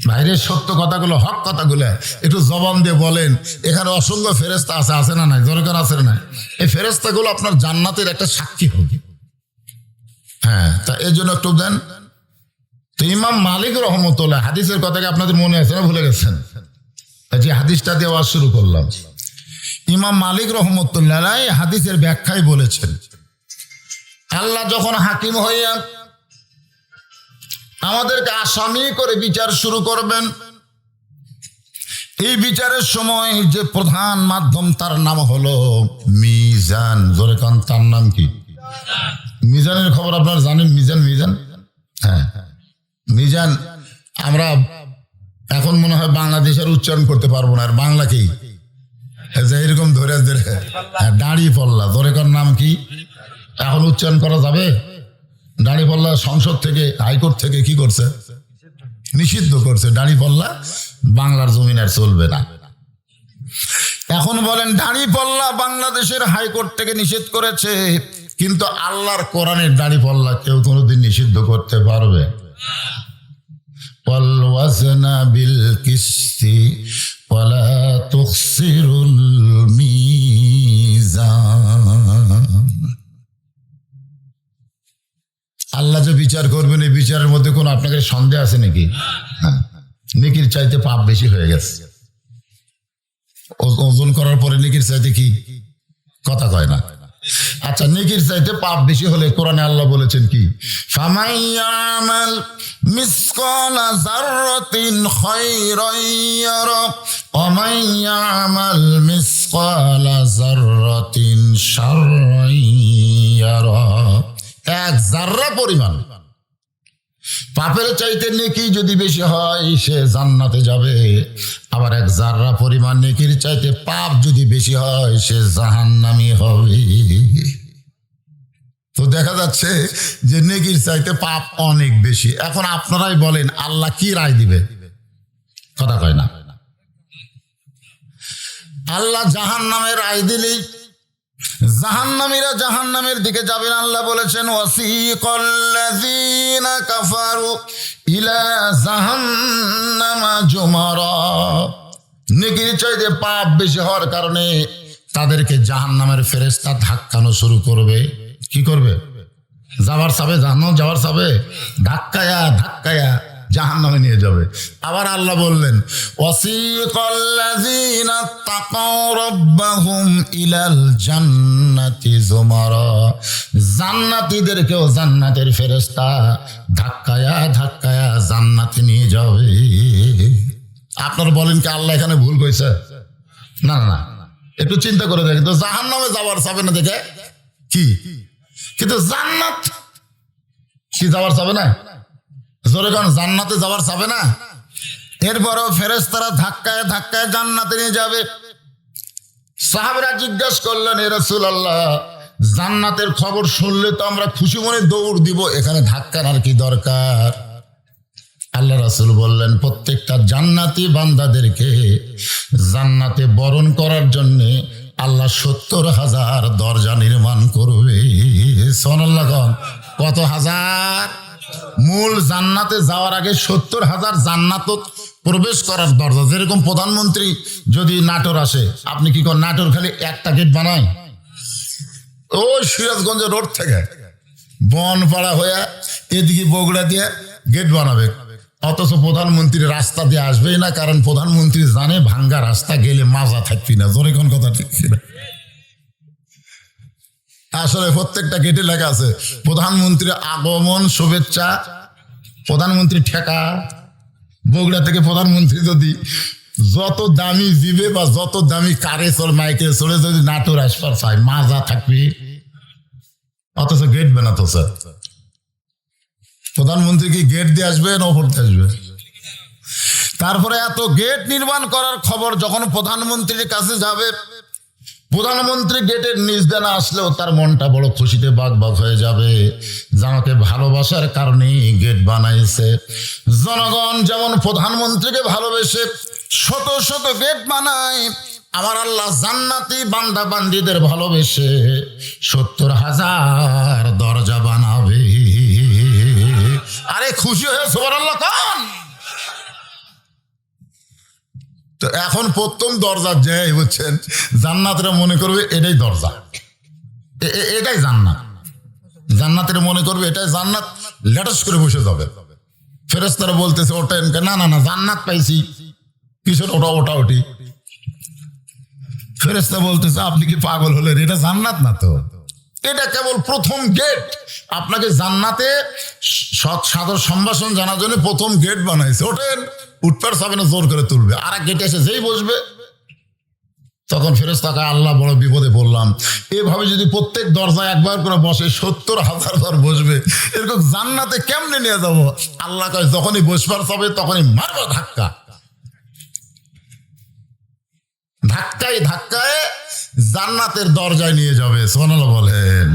বাইরের সত্য কথাগুলো, হক কথাগুলো একটু জবান দিয়ে বলেন। এখানে অসংখ্য ফেরেস্তা আছে, আছে না নাই? দরকার আছে না? এই ফেরেস্তাগুলো আপনার জান্নাতের একটা সাক্ষী হবে। হ্যাঁ, তা এই জন্য একটু দেন তো। ইমাম মালিক রহমতুল্লাহ হাদিসের কথাকে আপনাদের মনে আছে না ভুলে গেছেন? যে হাদিসটা দেওয়া শুরু করলাম, ইমাম মালিক রহমতুল্লাহ হাদিসের ব্যাখ্যায় বলেছেন, আল্লাহ যখন হাকিম হইয়া আমাদেরকে আসামি করে বিচার শুরু করবেন, এই বিচারের সময় যে প্রধান মাধ্যম তার নাম হলো মিজান। জোরে কান, তার নাম কি? মিজানের খবর আপনারা জানেন? মিজান, মিজান, হ্যাঁ মিজান। আমরা এখন মনে হয় বাংলাদেশের উচ্চারণ করতে পারবো না। আর বাংলা কি এরকম ধরে ধরে দাঁড়িয়ে পড়লা। জোরে কান নাম কি? এখন উচ্চারণ করা যাবে? দাঁড়িপাল্লা সংসদ থেকে, হাইকোর্ট থেকে কি করছে? নিষিদ্ধ করছে। দাঁড়িপাল্লা বাংলার জমিন আর চলবে না। এখন বলেন দাঁড়িপাল্লা বাংলাদেশের হাইকোর্ট থেকে নিষেধ করেছে, কিন্তু আল্লাহর কোরআনের দাঁড়িপাল্লা কেউ কোনোদিন নিষিদ্ধ করতে পারবে? ওয়াল ওয়াজনা বিল কিসতি ওয়ালা তুখসিরুল মিজান। আল্লাহ যে বিচার করবেন, এই বিচারের মধ্যে কোনো আপনাকে সন্দেহ আছে নাকি? হ্যাঁ, নেকির চাইতে পাপ বেশি হয়ে গেছে। ওজন করার পরে নেকির চাইতে কি কথা কয় না? আচ্ছা, নেকির চাইতে পাপ বেশি হলে কোরআনে আল্লাহ বলেছেন কি? ফামাইয়ামাল মিসকালা যাররাতিন খায়রান ইয়ারা ওয়া মাইয়ামাল মিসকালা যাররাতিন শাররান ইয়ারা। এক জাররা পরিমাণ পাপের চাইতে নেকি যদি বেশি হয় সে জান্নাতে যাবে, আবার এক জাররা পরিমাণ নেকির চাইতে পাপ যদি বেশি হয় সে জাহান্নামী হবে। তো দেখা যাচ্ছে যে নেকির চাইতে পাপ অনেক বেশি। এখন আপনারাই বলেন আল্লাহ কি রায় দিবে? কথা কয় না। আল্লাহ জাহান্নামের রায় দিলেই জাহান্নামীরা জাহান্নামের দিকে যাবেন। আল্লাহ বলেছেন, ওয়াসিকাল্লাযীনা কাফারু ইলা জাহান্নামা যুমারা। নেকির চাইতে পাপ বেশি হওয়ার কারণে তাদেরকে জাহান্নামের ফেরেশতা ধাক্কানো শুরু করবে। কি করবে? যাওয়ার সাবে, জাহান্নাম যাওয়ার সাবে ধাক্কায়া ধাক্কায়া জাহান্নামে নিয়ে যাবে। আবার আল্লাহ বললেন, ওয়াসিকাল্লাযীনা তাকাউ রাব্বাহুম ইলাল জান্নাতি যুমারা। জান্নাতীদেরকেও জান্নাতের ফেরেশতা ধাক্কায়া ধাক্কায়া জান্নাতে নিয়ে যাবে। আপনারা বলেন কি আল্লাহ এখানে ভুল কইছে? না না না, একটু চিন্তা করে দেখেন তো। জাহান্নামে যাওয়ার চাবে না দেখে কি, কিন্তু জান্নাত কি যাওয়ার চাবে না? জোরে কারণ জান্নাতে যাওয়ার চাবে না। এরপরও ফেরেশতারা ধাক্কায় ধাক্কায় জান্নাতে নিয়ে যাবে। সাহাবারা জিজ্ঞাসা করলেন, এ রাসূলুল্লাহ, জান্নাতের খবর শুনলে তো আমরা খুশি মনে দৌড় দিব, এখানে ধাক্কার আর কি দরকার? আল্লাহ রাসূল বললেন, প্রত্যেকটা জান্নাতি বান্দাদেরকে জান্নাতে বরণ করার জন্য আল্লাহ ৭০,০০০ দরজা নির্মাণ করবে। সুবহানাল্লাহ। কত হাজার? মূল জান্নাতে যাওয়ার আগে ৭০,০০০ জান্নাত প্রবেশ করার দরজা। যেরকম প্রধানমন্ত্রী যদি নাটোর আসে, আপনি কি করেন? নাটোর খালি একটা গেট বানায় ওই সিরাজগঞ্জ রোড থেকে বনপাড়া হয়ে এদিকে বগুড়া দিয়ে গেট বানাবে, অথচ প্রধানমন্ত্রী রাস্তা দিয়ে আসবেই না, কারণ প্রধানমন্ত্রী জানে ভাঙ্গা রাস্তা গেলে মাজা থাকবি না। জোরে কোন কথা ঠিক ছিল? আসলে প্রত্যেকটা গেটে লেখা আছে প্রধানমন্ত্রীর আগমন শুভেচ্ছা, প্রধানমন্ত্রী ঠেকা। বগুড়া থেকে প্রধানমন্ত্রী যদি যত দামি জিবে বা যত দামি কারে চল মাইকে চলে যদি নাটোর আসবার চাই, মাজা থাকবি, অথচ গেট বানাতো স্যার। প্রধানমন্ত্রী কি গেট দিয়ে আসবে না ওপর দিয়ে আসবে? তারপরে এত গেট নির্মাণ করার খবর যখন প্রধানমন্ত্রীর কাছে যাবে, প্রধানমন্ত্রী গেটের নিচ দিয়ে না আসলেও তার মনটা বড় খুশিতে বাগ হয়ে যাবে, জানাকে ভালোবাসার কারণে গেট বানাইছে। জনগণ যেমন প্রধানমন্ত্রীকে ভালোবেসে শত শত গেট বানায়, আমার আল্লাহ জান্নাতি বান্দা বান্দিদের ভালোবেসে 70,000 দরজা বানাবে। আরে খুশি হয়ে সুবহানাল্লাহ কোন? তো এখন প্রথম দরজা যে বুঝছেন, জান্নাতের মনে করবে এটাই দরজা, এটাই জান্নাত। জান্নাতের মনে করবে এটাই জান্নাত, লেটাস করে বসে যাবে। ফেরেশতারা বলতেছে ওটা, না না না জান্নাত পাইছি, কিসের ওটা ওটি। ফেরেশতা বলতেছে আপনি কি পাগল হলেন? এটা জান্নাত না তো, এটা কেবল প্রথম গেট। আপনাকে জান্নাতে সাদর সম্ভাষণ জানার জন্য প্রথম গেট বানাইছে। ওঠেন, উঠপার চাবে না, জোর করে তুলবে। আর এক গেটে এসে যেই বসবে, তখন ফেরেশতাকে আল্লাহ বড় বিপদে পড়লাম, এভাবে যদি প্রত্যেক দরজায় একবার করে বসে 70,000 বার বসবে, এরকম জান্নাতে কেমনে নিয়ে যাবো? আল্লাহ কয় যখনই বসবার চাবে তখনই মারবো ধাক্কা, ধাক্কায় ধাক্কায় জান্নাতের দরজায় নিয়ে যাবে। সুবহানাল্লাহ বলেন।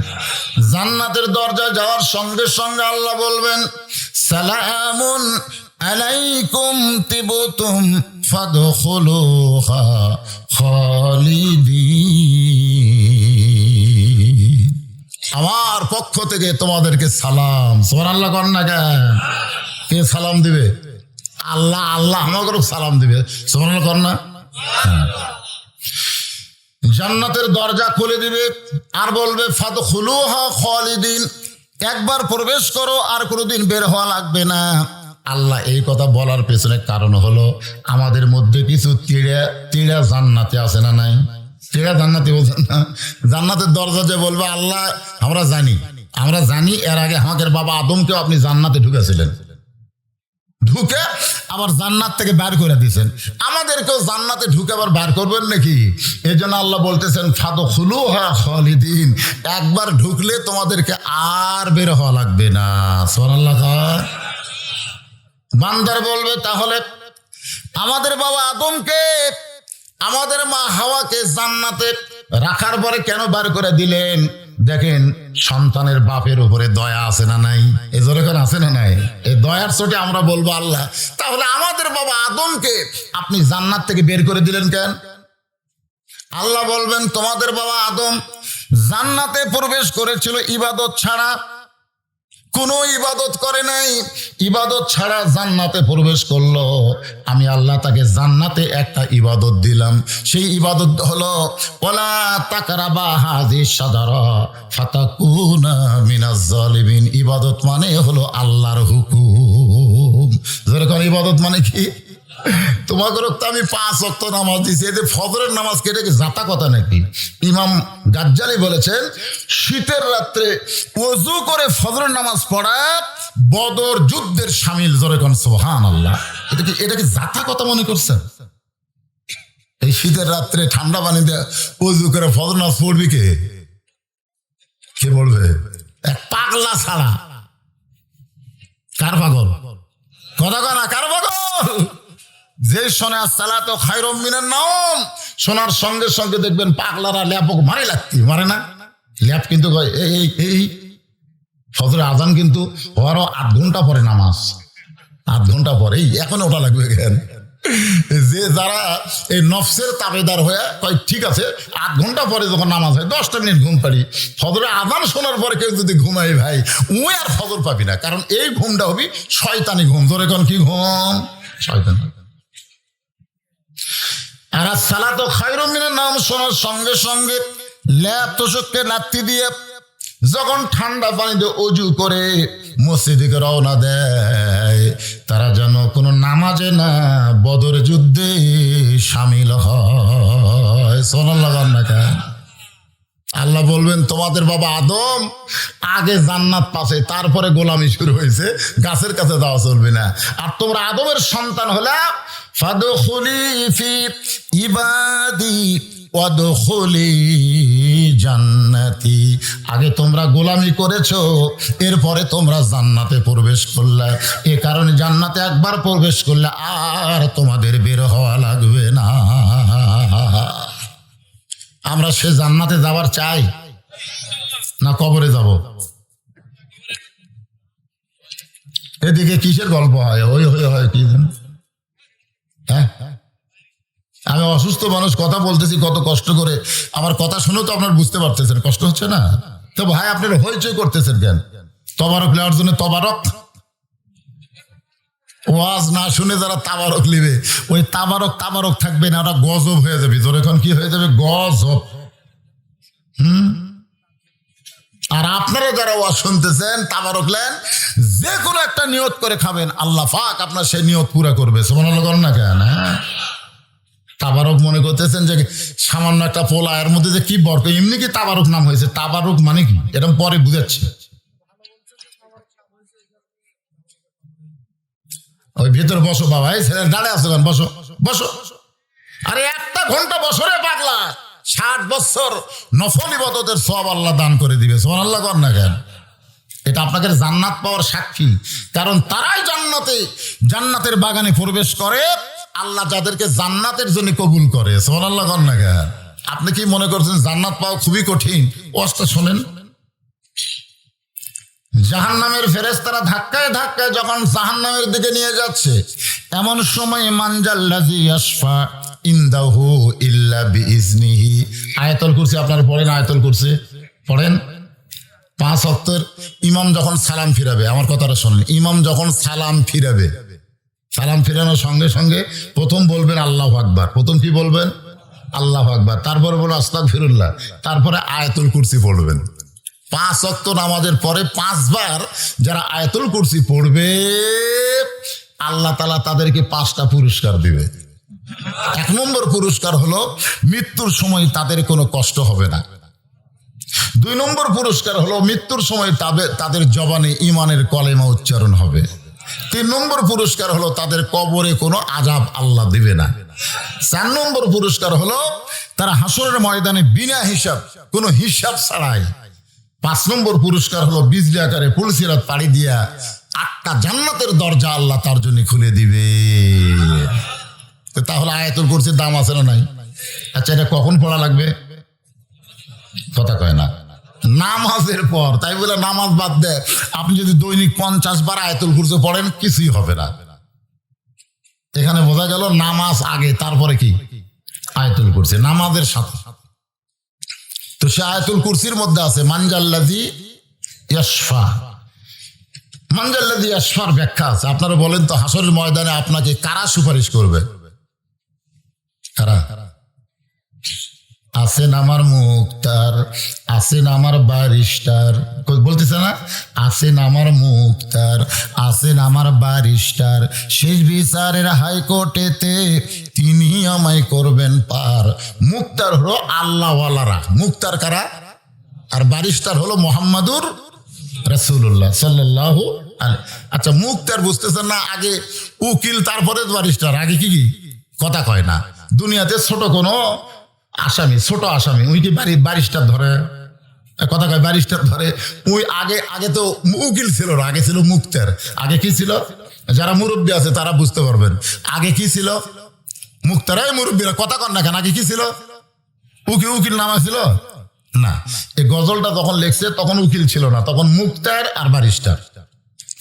জান্নাতের দরজায় যাওয়ার সঙ্গে সঙ্গে আল্লাহ বলবেন সালামুন আলাইকুম তিবতুম ফাদখুলুহা খালিদিন। আমার পক্ষ থেকে তোমাদেরকে সালাম। সুবহানাল্লাহ কর না কেন? কে সালাম দিবে? আল্লাহ। আল্লাহ আমাকে সালাম দিবে। সুবহানাল্লাহ কর না? জান্নাতের দরজা খুলে দিবে আর বলবে ফাদখুলুহা খালিদিন, একবার প্রবেশ করো আর কোনোদিন বের হওয়া লাগবে না। আল্লাহ এই কথা বলার পেছনে কারণ হলো আমাদের মধ্যে কিছু তিড়া জান্নাতে আছে না নাই? তিড়া জান্নাতে বলছেন না? জান্নাতের দরজা যে বলবে আল্লাহ আমরা জানি এর আগে আমাদের বাবা আদমকেও আপনি জান্নাতে ঢুকেছিলেন, ঢুকে আবার জান্নাত থেকে বের করে দিয়েছেন, আমাদেরকেও জান্নাতে ঢুকে আবার বের করবেন নাকি? এই জন্য আল্লাহ বলতেছেন ফাদখুলুহা খালিদিন, একবার ঢুকলে তোমাদেরকে আর বের হওয়া লাগবে না। সুবহানাল্লাহ। বান্দার বলবে তাহলে আমাদের বাবা আদমকে, আমাদের মা হাওয়াকে জান্নাতে রাখার পরে কেন বের করে দিলেন? দেখেন সন্তানের বাপের উপরে দয়া আছে না নাই? এই যেরকম আছে না নাই? এই দয়ার চোটে আমরা বলবো আল্লাহ তাহলে আমাদের বাবা আদমকে আপনি জান্নাত থেকে বের করে দিলেন কেন? আল্লাহ বলবেন তোমাদের বাবা আদম জান্নাতে প্রবেশ করেছিল ইবাদত ছাড়া, কোনো ইবাদত করে নাই, ইবাদত ছাড়া জান্নাতে প্রবেশ করলো। আমি আল্লাহ তাকে জান্নাতে একটা ইবাদত দিলাম, সেই ইবাদত হলো ওয়ালা তাকরাবা হাযিহিশ শাজারা ফাতাকুনা মিনাজ জালিমিন। ইবাদত মানে হলো আল্লাহর হুকুম। যেরকম ইবাদত মানে কি? তোমাকে তো আমি 5 ওয়াক্ত নামাজ দিছি, এদের ফজরের নামাজ কেটে কি জাতা কথা নাকি? ইমাম গাজ্জালি বলেছেন শীতের রাত্রে ওযু করে ফজরের নামাজ পড়া বদর যুদ্ধের শামিল। জোরে কোন সুবহানাল্লাহ। এটা কি জাতা কথা মনে করছেন? এই শীতের রাত্রে ঠান্ডা পানি দিয়ে ওযু করে ফজর নামাজ পড়বি কে বলবে? এক পাগলা ছাড়া। কার পাগল? কথা কনা কার পাগল? যে শোনে আসসালাতু খায়রুম মিনান নাওম, শোনার সঙ্গে সঙ্গে দেখবেন পাগলারা ল্যাপক মারে লাগতি, মারে না? ল্যাপ কিন্তু এই ফজরের আজান কিন্তু ওরও 8 ঘন্টা পরে নামাজ, 8 ঘন্টা পরে। এখন ওটা লাগবে কেন? যে যারা এই নফসের তাবেদার হয়ে কয় ঠিক আছে 8 ঘন্টা পরে যখন নামাজ হয় 10টা মিনিট ঘুম পারি, ফজরের আজান শোনার পরে কেউ যদি ঘুমাই ভাই ও আর ফজর পাবি না, কারণ এই ঘুমটা হবি শয়তানি ঘুম। ধরে কোন কি ঘুম? শয়তানি। আর সালাতু খায়রুম মিনান নাওম শোনার সঙ্গে সঙ্গে ল্যাপ তোষককে লাত্তি দিয়ে যখন ঠান্ডা পানিতে অজু করে মসজিদে রওনা দেয়, তারা যেন কোনো নামাজে না বদর যুদ্ধে সামিল হয়। সুবহানাল্লাহ না কেন? আল্লাহ বলবেন তোমাদের বাবা আদম আগে জান্নাত পাশে, তারপরে গোলামি শুরু হয়েছে, গাছের কাছে যাওয়া চলবে না। আর তোমরা আদমের সন্তান হলে ফাদখুলি ফি ইবাদি ওয়াদখুলি জান্নাতি, আগে তোমরা গোলামি করেছো, এরপরে তোমরা জান্নাতে প্রবেশ করলে। এ কারণে জান্নাতে একবার প্রবেশ করলে আর তোমাদের বের হওয়া লাগবে না। আমরা সে জান্নাতে যাবার চাই না কবরে যাব? এদিকে কিসের গল্প হয়? ওই হয় কি হ্যাঁ, আমি অসুস্থ মানুষ, কথা বলতেছি কত কষ্ট করে, আমার কথা শুনে তো আপনার বুঝতে পারতেছেন কষ্ট হচ্ছে না? তো ভাই আপনারা হইচই করতেছেন কেন? তবারক নেওয়ার জন্য তবারক, ওয়াজ না শুনে যারা তাবারক নিবে, ওই তাবারক থাকবে না, ওরা গজব হয়ে যাবে। তোর এখন কি হয়ে যাবে? গজব। আর আপনারা যারা ওয়াজ শুনতেছেন তাবারক নেন, যে কোনো একটা নিয়ত করে খাবেন, আল্লাহ পাক আপনার সেই নিয়ত পুরা করবে। সুবহানাল্লাহ করেন না কেন? তাবারক মনে করতেছেন যে সামান্য একটা পোলা, এর মধ্যে যে কি বরকত, এমনি কি তাবারক নাম হয়েছে? তাবারক মানে কি এরকম পরে বুঝাচ্ছি। ওই ভিতরে বসো বাবা, এই ছেলে দাঁড়িয়ে আসো কেন? বসো বসো। আরে একটা ঘন্টা বছরে পাগলা, 60 বছর নফল ইবাদতের সওয়াব আল্লাহ দান করে দিবে। সুবহানাল্লাহ কর না কেন? এটা আপনাকে জান্নাত পাওয়ার সাক্ষী। কারণ তারাই জান্নাতের বাগানে প্রবেশ করে আল্লাহ যাদেরকে জান্নাতের জন্য কবুল করে। সুবহানাল্লাহ কর না কেন? আপনি কি মনে করছেন জান্নাত পাওয়া খুবই কঠিন? ওয়াজটা শোনেন। জাহান্নামের ফেরেশতারা ধাক্কায় ধাক্কায় যখন জাহান্নামের দিকে নিয়ে যাচ্ছে, এমন সময় মানজাল্লাযী ইয়াশফা ইনদাহু ইল্লা বিইজনিহি। আয়াতুল কুরসি আপনারা পড়েন, আয়াতুল কুরসি পড়েন। 5 ওয়াক্তের ইমাম যখন সালাম ফিরাবে, আমার কথাটা শুনুন, ইমাম যখন সালাম ফিরাবে, সালাম ফিরানোর সঙ্গে সঙ্গে প্রথম বলবেন আল্লাহু আকবার। প্রথম কি বলবেন? আল্লাহু আকবার। তারপরে বলবেন আস্তাগফিরুল্লাহ। তারপরে আয়াতুল কুরসি পড়বেন। 5 ওয়াক্ত নামাজের পরে 5 বার যারা আয়াতুল কুরসি পড়বে, আল্লাহ তাআলা তাদেরকে 5টা পুরস্কার দিবে। 1 নম্বর পুরস্কার হলো মৃত্যুর সময় তাদের কোনো কষ্ট হবে না। 2 নম্বর পুরস্কার হলো মৃত্যুর সময় তাদের জবানে ঈমানের কলেমা উচ্চারণ হবে। 3 নম্বর পুরস্কার হলো তাদের কবরে কোনো আযাব আল্লাহ দিবে না। 4 নম্বর পুরস্কার হলো তারা হাসরের ময়দানে বিনা হিসাব, কোনো হিসাব ছাড়াই। 5 নম্বর পুরস্কার হলো বিজলি আকারে পুলসিরাত পাড়ি দিয়া 8টা জান্নাতের দরজা আল্লাহ তার জন্য খুলে দিবে। তাহলে আয়াতুল কুরসির দাম আছে না নাই? আচ্ছা, এটা কখন পড়া লাগবে? কথা কয় না। নামাজের পর। তাই বলে নামাজ বাদ দেয়, আপনি যদি দৈনিক 50 বার আয়াতুল কুরসি পড়েন কিছুই হবে না। এখানে বোঝা গেল নামাজ আগে, তারপরে কি আয়াতুল কুরসি, নামাজের সাথে। তো সে আয়াতুল কুরসির মধ্যে আছে মানজাল্লাযী ইয়াশফা। মানজাল্লাযী ইয়াশফার ব্যাখ্যা আছে। আপনারা বলেন তো, হাসরের ময়দানে আপনাকে কারা সুপারিশ করবে? কারা? আছেন আমার মুক্তার, আছেন আমার ব্যারিস্টার। বলতেছে না? আছেন আমার মুক্তার, আছেন আমার ব্যারিস্টার, শেষ বিচারের হাইকোর্টেতে তিনি আমায় করবেন পার। মুক্তার হলো আল্লাহওয়ালারা। মুক্তার কারা? আর ব্যারিস্টার হলো মুহাম্মাদুর রাসূলুল্লাহ সাল্লাল্লাহু আলাইহি। আচ্ছা, মুক্তার বুঝতেছেন না? আগে উকিল, তারপরে ব্যারিস্টার। আগে কি কথা কয় না। দুনিয়াতে ছোট কোনো আসামি, ছোট আসামি, ওই কি ব্যারিস্টার ধরে? কথা কয় ব্যারিস্টার ধরে। ওই আগে তো উকিল ছিল না, আগে ছিল মুক্তার। আগে কি ছিল? যারা মুরব্বী আছে তারা বুঝতে পারবেন। আগে কি ছিল? মুক্তার। এই মুরব্বীরা কথা কন না কেন? আগে কি ছিল? উকিল নামা ছিল না। এই গজলটা যখন লেখছে তখন উকিল ছিল না, তখন মুক্তার আর ব্যারিস্টার।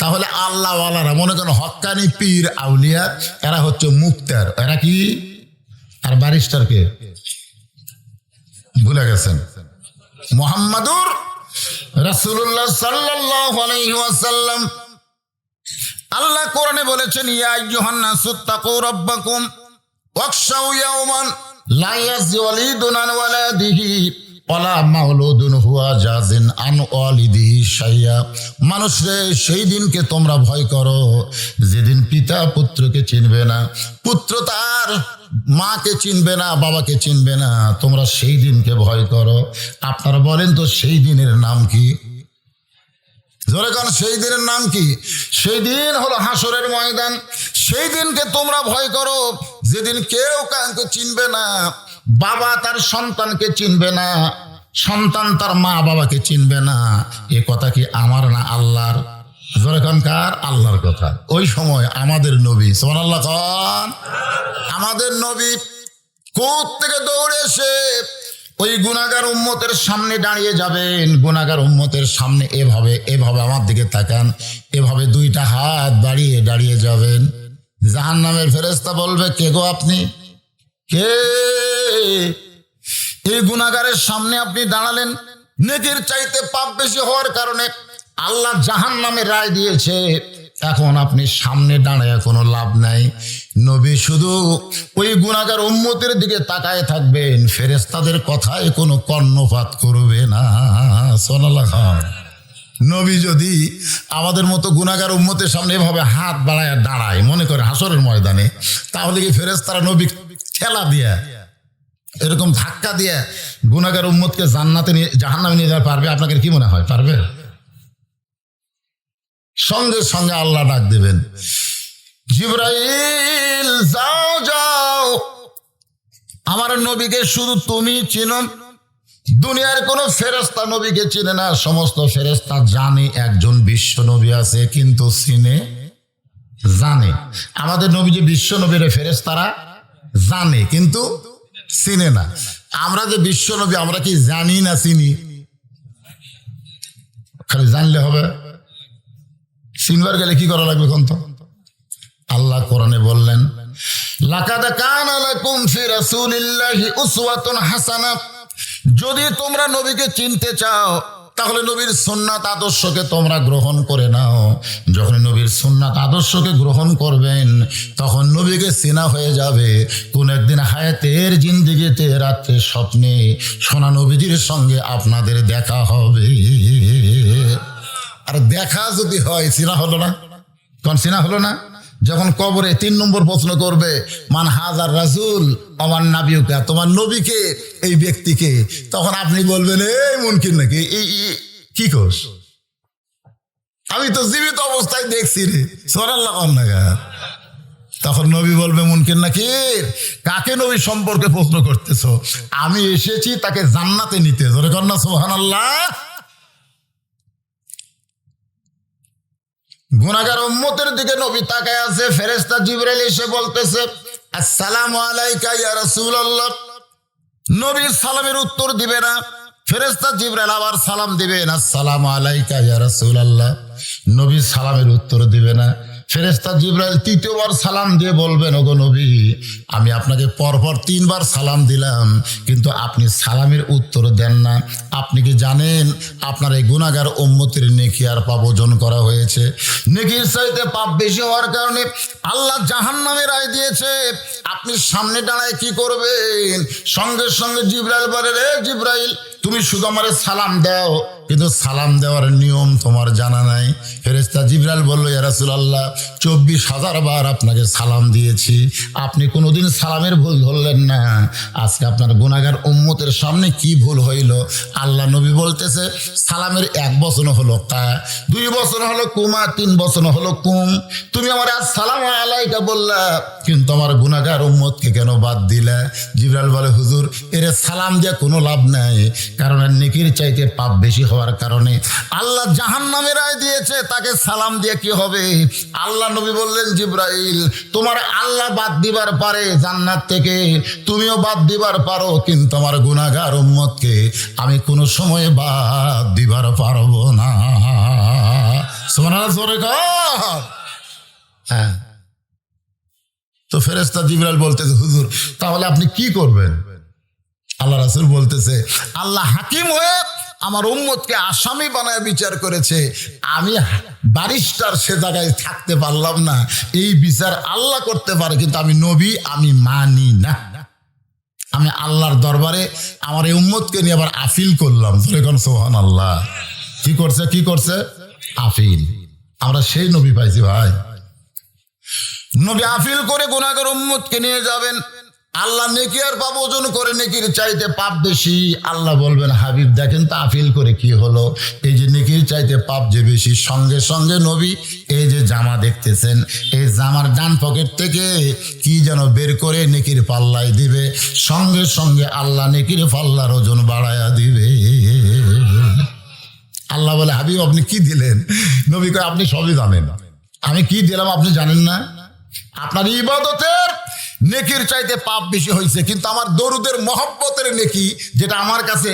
তাহলে আল্লাহওয়ালারা, মনে করেন হক্কানি পীর আউলিয়া, এরা হচ্ছে মুক্তার। এরা কি? আর ব্যারিস্টার কে? ভুলে গেছেন? মুহাম্মাদুর রাসূলুল্লাহ সাল্লাল্লাহু আলাইহি ওয়াসাল্লাম। আল্লাহ কোরআনে বলেছেন, ইয়া আইয়ুহান নাসু তাকু রাব্বাকুম ওয়াখশাউ ইয়াওমান লা ইয়াজজি ওয়ালিদুন আন ওয়ালাদিহি ওয়ালা মাউলুদুন হুয়া জাজিন আন ওয়ালিদিহি শাইয়া। মানুষ রে, সেই দিনকে তোমরা ভয় করো যেদিন পিতা পুত্রকে চিনবে না, পুত্র তার মাকে চিনবে না, বাবাকে চিনবে না। তোমরা সেই দিনকে ভয় করো। আপনারা বলেন তো সেই দিনের নাম কি? জোরে কারণ সেই দিনের নাম কি? সেই দিন হলো হাসরের ময়দান। সেই দিনকে তোমরা ভয় করো যেদিন কেউ কাউকে চিনবে না, বাবা তার সন্তানকে চিনবে না, সন্তান তার মা বাবাকে চিনবে না। এ কথা কি আমার না আল্লাহর? জোরে কারণ কার? আল্লাহর কথা। ওই সময় আমাদের নবী সুবহানাল্লাহ খান, আমাদের নবী কোথ থেকে দৌড়ে এসে ওই গুনাহগার উম্মতের সামনে দাঁড়িয়ে যাবেন। গুনাহগার উম্মতের সামনে এভাবে এভাবে আমার দিকে তাকান, এভাবে দুইটা হাত বাড়িয়ে দাঁড়িয়ে যাবেন। জাহান্নামের ফেরেশতা বলবে, কে গো আপনি? কে? এই গুনাহগারের সামনে আপনি দাঁড়ালেন। নেকির চাইতে পাপ বেশি হওয়ার কারণে আল্লাহ জাহান্নামের রায় দিয়েছে। এখন আপনি সামনে দাঁড়ায় কোনো লাভ নাই। নবী শুধু ওই গুনাহগার উম্মতের দিকে তাকায় থাকবেন, ফেরেশতাদের কথায় কোনো কর্ণপাত করবে না। সুবহানাল্লাহ। নবী যদি আমাদের মতো গুনাহগার উম্মতের সামনে এভাবে হাত বাড়ায় দাঁড়ায়, মনে করে হাসরের ময়দানে, তাহলে কি ফেরেশতারা নবী ঠেলা দিয়ে এরকম ধাক্কা দিয়ে গুনাহগার উম্মতকে জান্নাতে নিয়ে জাহান্নামে নিয়ে যেতে পারবে? আপনাদের কি মনে হয় পারবে? সঙ্গে সঙ্গে আল্লাহ ডাক দেবেন, জিবরাইল যাও যাও, আমার নবীকে শুধু তুমি চিনো। দুনিয়ার কোনো ফেরেশতা নবীকে চিনে না। সমস্ত ফেরেশতা জানে একজন বিশ্ব নবী আছে, কিন্তু চিনে জানে। আমাদের নবী যে বিশ্ব নবীর ফেরেশতারা জানে কিন্তু চিনে না। আমরা যে বিশ্ব নবী, আমরা কি জানি না চিনি? খালি জানলে হবে? চিনবার গেলে কি করা লাগবে কোন? তো আল্লাহ কোরআনে বললেন, লাকাদ কানা লাকুম ফি রাসূলিল্লাহি উসওয়াতুন হাসানাহ। যদি তোমরা নবীকে চিনতে চাও তাহলে নবীর সুন্নাত আদর্শকে তোমরা গ্রহণ করে নাও। যখন নবীর সুন্নাত আদর্শকে গ্রহণ করবেন তখন নবীকে চেনা হয়ে যাবে। কোন একদিন হায়াতের জিন্দেগিতে রাত্রে স্বপ্নে সোনা নবীজির সঙ্গে আপনাদের দেখা হবে। আর দেখা যদি হয়, চেনা হলো না? কোন চেনা হলো না? যখন কবরে 3 নম্বর প্রশ্ন করবে, মান হাজার রাসূল আমার নাবিউকা, তোমার নবীকে, এই ব্যক্তিকে, তখন আপনি বলবেন, এই মুনকির নাকি? কি কোস? আমি তো জীবিত অবস্থায় দেখছি রে। সুবহানাল্লাহ। তখন নবী বলবে, মুনকির নাকি? কাকে নবী সম্পর্কে প্রশ্ন করতেছ? আমি এসেছি তাকে জান্নাতে নিতে। জোরে কর না সুবহানাল্লাহ। গুনাহগার উম্মতের দিকে নবী তাকায় আছে। ফেরেশতা জিবরাইল এসে বলতেছে, আসসালামু আলাইকা ইয়া রাসূলুল্লাহ। নবী সালামের উত্তর দিবে না। ফেরেশতা জিবরাইল আবার সালাম দিবেন, আসসালামু আলাইকা ইয়া রাসূলুল্লাহ। নবী সালামের উত্তর দিবে না। ফেরেশতা জিবরাইল 3য়বার সালাম দিয়ে বলবেন, ওগো নবী, আমি আপনাকে পরপর 3 বার সালাম দিলাম, কিন্তু আপনি সালামের উত্তর দেন না। আপনি কি জানেন আপনার এই গুনাহগার উম্মতের নেকি আর পাপ ওজন করা হয়েছে? নেকির চাইতে পাপ বেশি হওয়ার কারণে আল্লাহ জাহান্নামের রায় দিয়েছে। আপনি সামনে দাঁড়ায় কি করবেন? সঙ্গে সঙ্গে জিবরাইল বলে, রে জিবরাইল, তুমি শুধু আমারে সালাম দাও, কিন্তু সালাম দেওয়ার নিয়ম তোমার জানা নাই। ফেরেশতা জিবরাইল বলল, ইয়া রাসূলুল্লাহ, 24,000 বার আপনাকে সালাম দিয়েছি, আপনি কোনোদিন সালামের ভুল ধরলেন না। আজকে আপনার গুনাহগার উম্মতের সামনে কি ভুল হইল? আল্লাহ নবী বলতেছে, সালামের 1 বচন হলো কা, 2 বচন হলো কুমা, 3 বচন হলো কুম। তুমি আমার আসসালামু আলাইকা বললা, কিন্তু আমার গুনাহগার উম্মতকে কেন বাদ দিলা? জিবরাইল বলে, হুজুর, এর সালাম দিয়ে কোনো লাভ নাই, কারণ নেকির চাইতে পাপ বেশি হওয়ার কারণে আল্লাহ জাহান্নামের রায় দিয়েছে। তাকে সালাম দিয়ে কি হবে? আল্লাহ নবী বললেন, জিবরাইল, তোমার আল্লাহ বাদ দিবার পারে জান্নাত থেকে, তুমিও বাদ দিবার পারো, কিন্তু আমার গুনাহগার উম্মতকে আমি কোনো সময় বাদ দিবার পারবো না। সুবহানাল্লাহ, জোরে কর। হ্যাঁ। তো ফেরেশতা জিবরাইল বলতেছে, হুজুর, তাহলে আপনি কি করবেন? আল্লাহ রাসূল বলতেছে, আল্লাহ হাকিম হয়ে আমার উম্মতকে আসামি বানায় বিচার করেছে, আমি ব্যারিস্টার সে জায়গায় থাকতে পারলাম না। এই বিচার আল্লাহ করতে পারে, কিন্তু আমি নবী, আমি মানি না। আমি আল্লাহর দরবারে আমার এই উম্মতকে নিয়ে আবার আফিল করলাম। সুবহানাল্লাহ। কি করছে আফিল। আমরা সেই নবী পাইছি ভাই। নবী আফিল করে গুনাহগার উম্মতকে নিয়ে যাবেন। আল্লাহ নেকি আর পাপ ওজন করে নেকির চাইতে পাপ বেশি। আল্লাহ বলবেন হাবিব দেখেন তো আফিল করে কি হলো, এই যে নেকির চাইতে পাপ যে বেশি। সঙ্গে সঙ্গে নবী এই যে জামা দেখতেছেন, এই জামার ডান পকেট থেকে কি যেন বের করে নেকির পাল্লায় দিবে। সঙ্গে সঙ্গে আল্লাহ নেকির পাল্লার ওজন বাড়ায়া দিবে। আল্লাহ বলে হাবিব আপনি কি দিলেন? নবী কয় আপনি সবই জানেন, আমি কি দিলাম আপনি জানেন না? আপনার ইবাদতের নেকির চাইতে পাপ বেশি হয়েছে, কিন্তু আমার দরুদের মহব্বতের নেকি যেটা আমার কাছে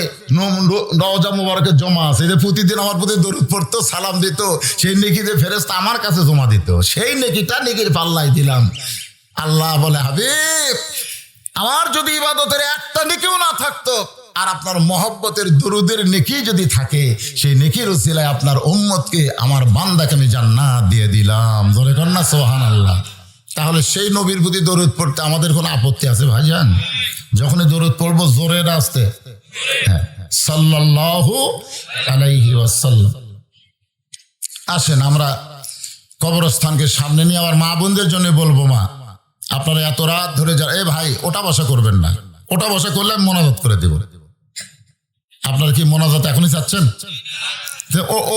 রওজা মুবারকে জমা আছে, যে প্রতিদিন আমার প্রতি দরুদ পড়তো, সালাম দিত, সেই নেকিতে ফেরেশতা আমার কাছে জমা দিত, সেই নেকিটা নেকির পাল্লায় দিলাম। আল্লাহ বলে হাবিব আমার যদি ইবাদতের একটা নেকিও না থাকতো, আর আপনার মহব্বতের দরুদের নেকি যদি থাকে, সেই নেকির উসিলায় আপনার উম্মতকে আমার বান্দাকে আমি জান্নাত দিয়ে দিলাম। জোরে কর না সুবহানাল্লাহ। তাহলে সেই নবীর প্রতি দরুদ পড়তে আমাদের কোনো আপত্তি আছে ভাইজান? যখনই দরুদ পড়বো জোরে আসতে, হ্যাঁ, সাল্লাল্লাহু আলাইহি ওয়াসাল্লাম। আসেন আমরা কবরস্থানকে সামনে নিয়ে আবার মা বোনদের জন্য বলবো, মা আপনারা এত রাত ধরে এ ভাই ওটা বসা করবেন না, ওটা বসা করলে আমি মোনাজাত করে দেব। আপনারা কি মোনাজাত এখনই চাচ্ছেন?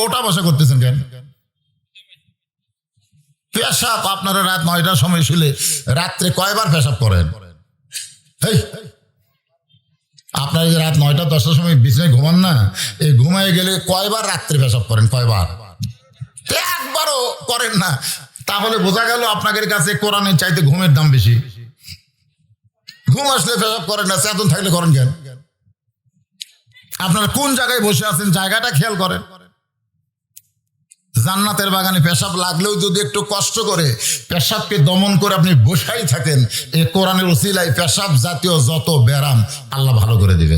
ওটা বসা করতেছেন কেন? পেশাব আপনারা রাত 9টার সময় শুলে রাত্রে কয়বার পেশাব করেন? আপনারা যে রাত 9টা 10টার সময় বিছানায় ঘুমান না, এই ঘুমায় গেলে কয়বার রাত্রে পেশাব করেন? কয়বার? একবারও করেন না। তাহলে বোঝা গেল আপনাদের কাছে কোরআনের চাইতে ঘুমের দাম বেশি। ঘুম আসলে পেশাব করেন না, চেতন থাকলে করেন কেন? আপনারা কোন জায়গায় বসে আছেন জায়গাটা খেয়াল করেন। জান্নাতের বাগানে পেশাব লাগলেও যদি একটু কষ্ট করে পেশাবকে দমন করে আপনি বসাই থাকেন, এই কোরআনের ওসিলায় পেশাব জাতীয় যত ব্যারাম আল্লাহ ভালো করে দিবে।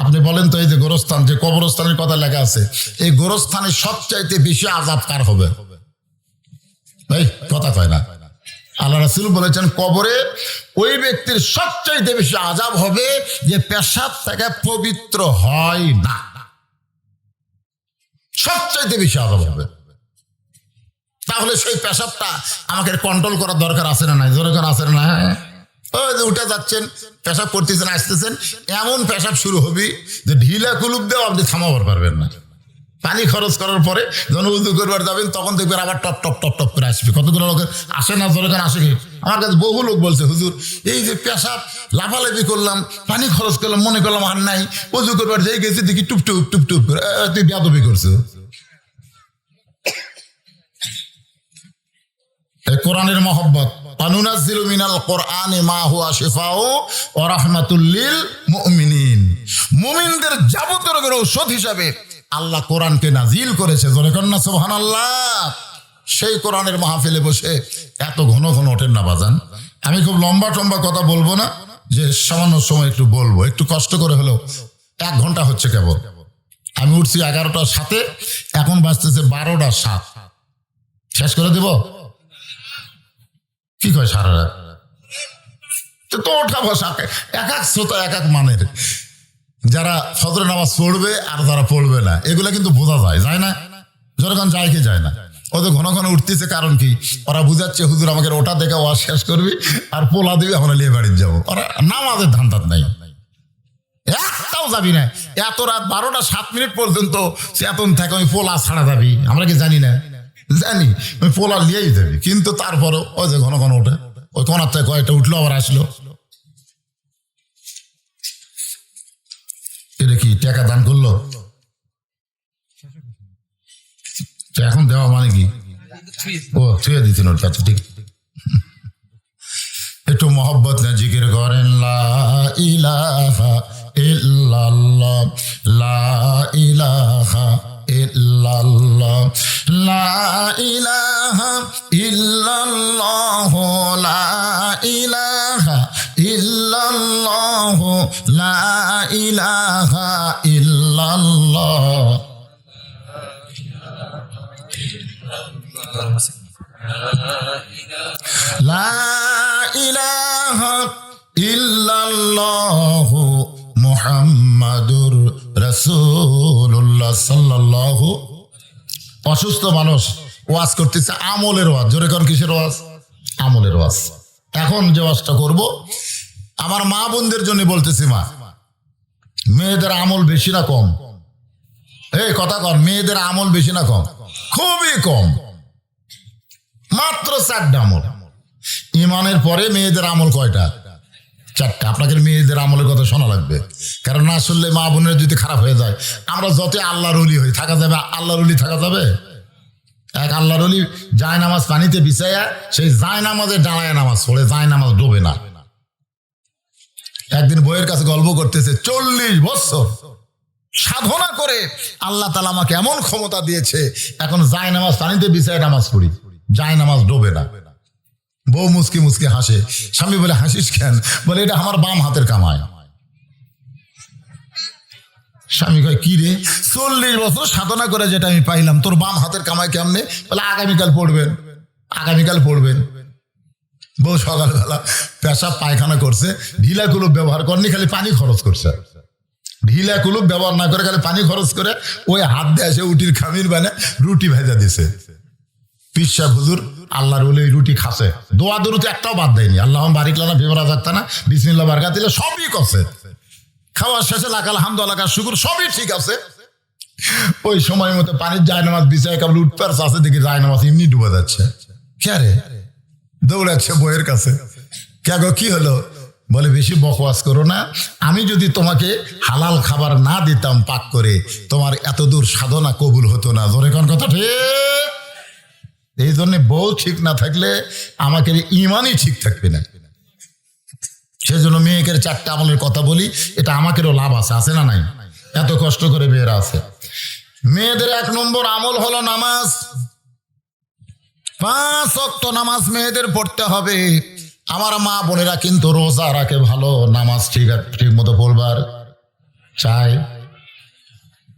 আপনি বলেন তো, এই যে গোরস্থান, যে কবরস্থানের কথা লেখা আছে, এই গোরস্থানে সবচাইতে বেশি আযাব কার হবে? এই কথা কয় না। আল্লাহ রাসূল বলেছেন কবরে ওই ব্যক্তির সবচাইতে বেশি আযাব হবে যে পেশাব থেকে পবিত্র হয় না, সবচাইতে বেশি আযাব হবে। তাহলে সেই পেশাবটা আমাকে কন্ট্রোল করার দরকার আছে না নাই? দরকার আছে না? ওই যে উঠে যাচ্ছেন, পেশাব করতেছেন, আসতেছেন, এমন পেশাব শুরু হবে যে ঢিলা কুলুপ দেওয়া আপনি থামাবার পারবেন না। পানি খরচ করার পরে যখন উযু করবার যাবেন তখন দেখবেন আবার টপ টপ টপ টপ করে আসবে। কতগুলো লোকের আসে না? দরকার আসে কি? আমার কাছে বহু লোক বলছে হুজুর এই যে পেশাব লাফালাফি করলাম, পানি খরচ করলাম, মনে করলাম আর নাই, উযু করবার যাই গেছি দেখি টুপ টুপ টুপ টুপ করে। তুই বেয়াদবি করছো। কোরআনের মহব্বত, আনুনাজ্জিলু মিনাল কোরআনি মা হুয়া শিফাউ ওয়া রাহমাতুল লিল মুমিনিন। মুমিনদের যাবতীয় রোগের ঔষধ হিসাবে আল্লাহ কোরআনকে নাজিল করেছে। জোরে কর না সুবহানাল্লাহ। সেই কোরআনের মাহফিলে বসে এত ঘন ঘন ওঠেন না বাজান। আমি খুব লম্বা টম্বা কথা বলবো না, যে সামান্য সময় একটু বলবো, একটু কষ্ট করে হলেও। 1 ঘন্টা হচ্ছে কেবল। আমি উঠছি 11টার 7, এখন বাজতেছে 12টার 7। শেষ করে দেব? কি কয় সারা রাত তো ওঠা বসা এক এক শ্রোতা এক এক মানের। যারা ফজরের নামাজ পড়বে আর যারা পড়বে না, এগুলা কিন্তু বোঝা যায় না? যখন যায় কি যায় না? ওদের ঘন ঘন উঠতেছে, কারণ কি? ওরা বুঝাচ্ছে হুজুর আমাকে ওটা দেখে ওয়াজ শেষ করবি আর পোলা দিবি, আমরা লিয়ে বাড়ির যাবো। ওরা নামাজের ধান ধাত নাই, একটাও যাবি না। এত রাত 12টা 7 পর্যন্ত চেতন থাকে ওই পোলা ছাড়া যাবি? আমরা কি জানি না? জানি, ওই পোলা লিয়েই যাবি। কিন্তু তারপরও ওই যে ঘন ঘন ওঠে, ওই কোনার থেকে কয়েকটা উঠলো আবার আসলো। এটা কি টাকা দান করলো? এখন দেওয়া মানে কি? ও ছুঁয়ে দিতেন ওর কাছে। ঠিক, একটু মহব্বত না জিকির করেন লা ইলাহা ইল্লাল্লাহ, লা ইলাহা ইল্লাল্লাহ, লা ইলাহা ইল্লাল্লাহ, লা ইলাহা ইল্লাল্লাহ, লা ইলাহা ইল্লাল্লাহ। লা ইলাহা ইল্লাল্লাহু মুহাম্মাদুর রাসূলুল্লাহ সাল্লাল্লাহু। অসুস্থ মানুষ ওয়াজ করতেছে, আমলের ওয়াজ। জোরে কোন কিসের ওয়াজ? আমলের ওয়াজ। এখন যে ওয়াজটা করব আমার মা বোনদের জন্য বলতেছি, মা মেয়েদের আমল বেশি না কম? এই কথা কন, মেয়েদের আমল বেশি না কম? খুবই কম, মাত্র 4টা আমল। ইমানের পরে মেয়েদের আমল কয়টা? 4টা। আপনাকে মেয়েদের আমলের কথা শোনা লাগবে, কারণ না শুনলে মা বোনের যদি খারাপ হয়ে যায়। আমরা যত আল্লাহর ওলি হই, থাকা যাবে? আল্লাহর ওলি থাকা যাবে? এক আল্লাহর ওলি জায় নামাজ পানিতে বিছাইয়া সেই জায় নামাজে দাঁড়ায় নামাজ পড়ে, জায় নামাজ ডোবে না। একদিন বইয়ের কাছে গল্প করতেছে, 40 বছর সাধনা করে আল্লাহ তাআলা আমাকে এমন ক্ষমতা দিয়েছে, এখন জায় নামাজ পানিতে বিছায় নামাজ পড়ি, জায় নামাজ ডোবে না। বউ মুসকি মুসকি হাসে। স্বামী বলে, হাসিস কেন? বলে, এটা আমার বাম হাতের কামাই। স্বামী কয়, কি রে? 40 বছর সাধনা করে যেটা আমি পাইলাম, তোর বাম হাতের কামাই কেমনে? বলে, আগামীকাল পড়বেন, আগামীকাল পড়বেন। বউ সকালবেলা পেশাব পায়খানা করছে, ঢিলা কুলুপ ব্যবহার করেনি, খালি পানি খরচ করছে। ঢিলা কুলুপ ব্যবহার না করে খালি পানি খরচ করে ওই হাত দিয়ে এসে উটির খামির বানে রুটি ভেজা দিছে। পীর সাহেব হুজুর আল্লাহর ওলি রুটি খাসে, দোয়া দরুদ একটাও বাদ দেয়নি। আল্লাহ বারিক লানা ফিবরা জাগতানা বিসমিল্লাহ বারকাত দিলে সবই করছে। খাওয়ার শেষে লাখ আলহামদুলিল্লাহ কার শুকুর, সবই ঠিক আছে। ওই সময় মতো পানির জায়নামাজ বিছায় কেবল উঠপার আছে, দেখি জায়নামাজ এমনি ডুবে যাচ্ছে। কে রে? দৌড়াচ্ছে বইয়ের কাছে। কে গো, কি হলো? বলে, বেশি বকওয়াজ করো না, আমি যদি তোমাকে হালাল খাবার না দিতাম পাক করে, তোমার এত দূর সাধনা কবুল হতো না। জোরে কোন কথা ঠিক? এই জন্য বউ ঠিক না থাকলে আমাকে ইমানই ঠিক থাকবে না। সেজন্য মেয়েকে 4টা আমলের কথা বলি, এটা আমাকেরও লাভ আছে, আছে না নাই? এত কষ্ট করে মেয়েরা আছে। মেয়েদের 1 নম্বর আমল হলো নামাজ। 5 ওয়াক্ত নামাজ মেয়েদের পড়তে হবে। আমার মা বোনেরা কিন্তু রোজা রাখে ভালো, নামাজ ঠিক মতো পড়বার চায়।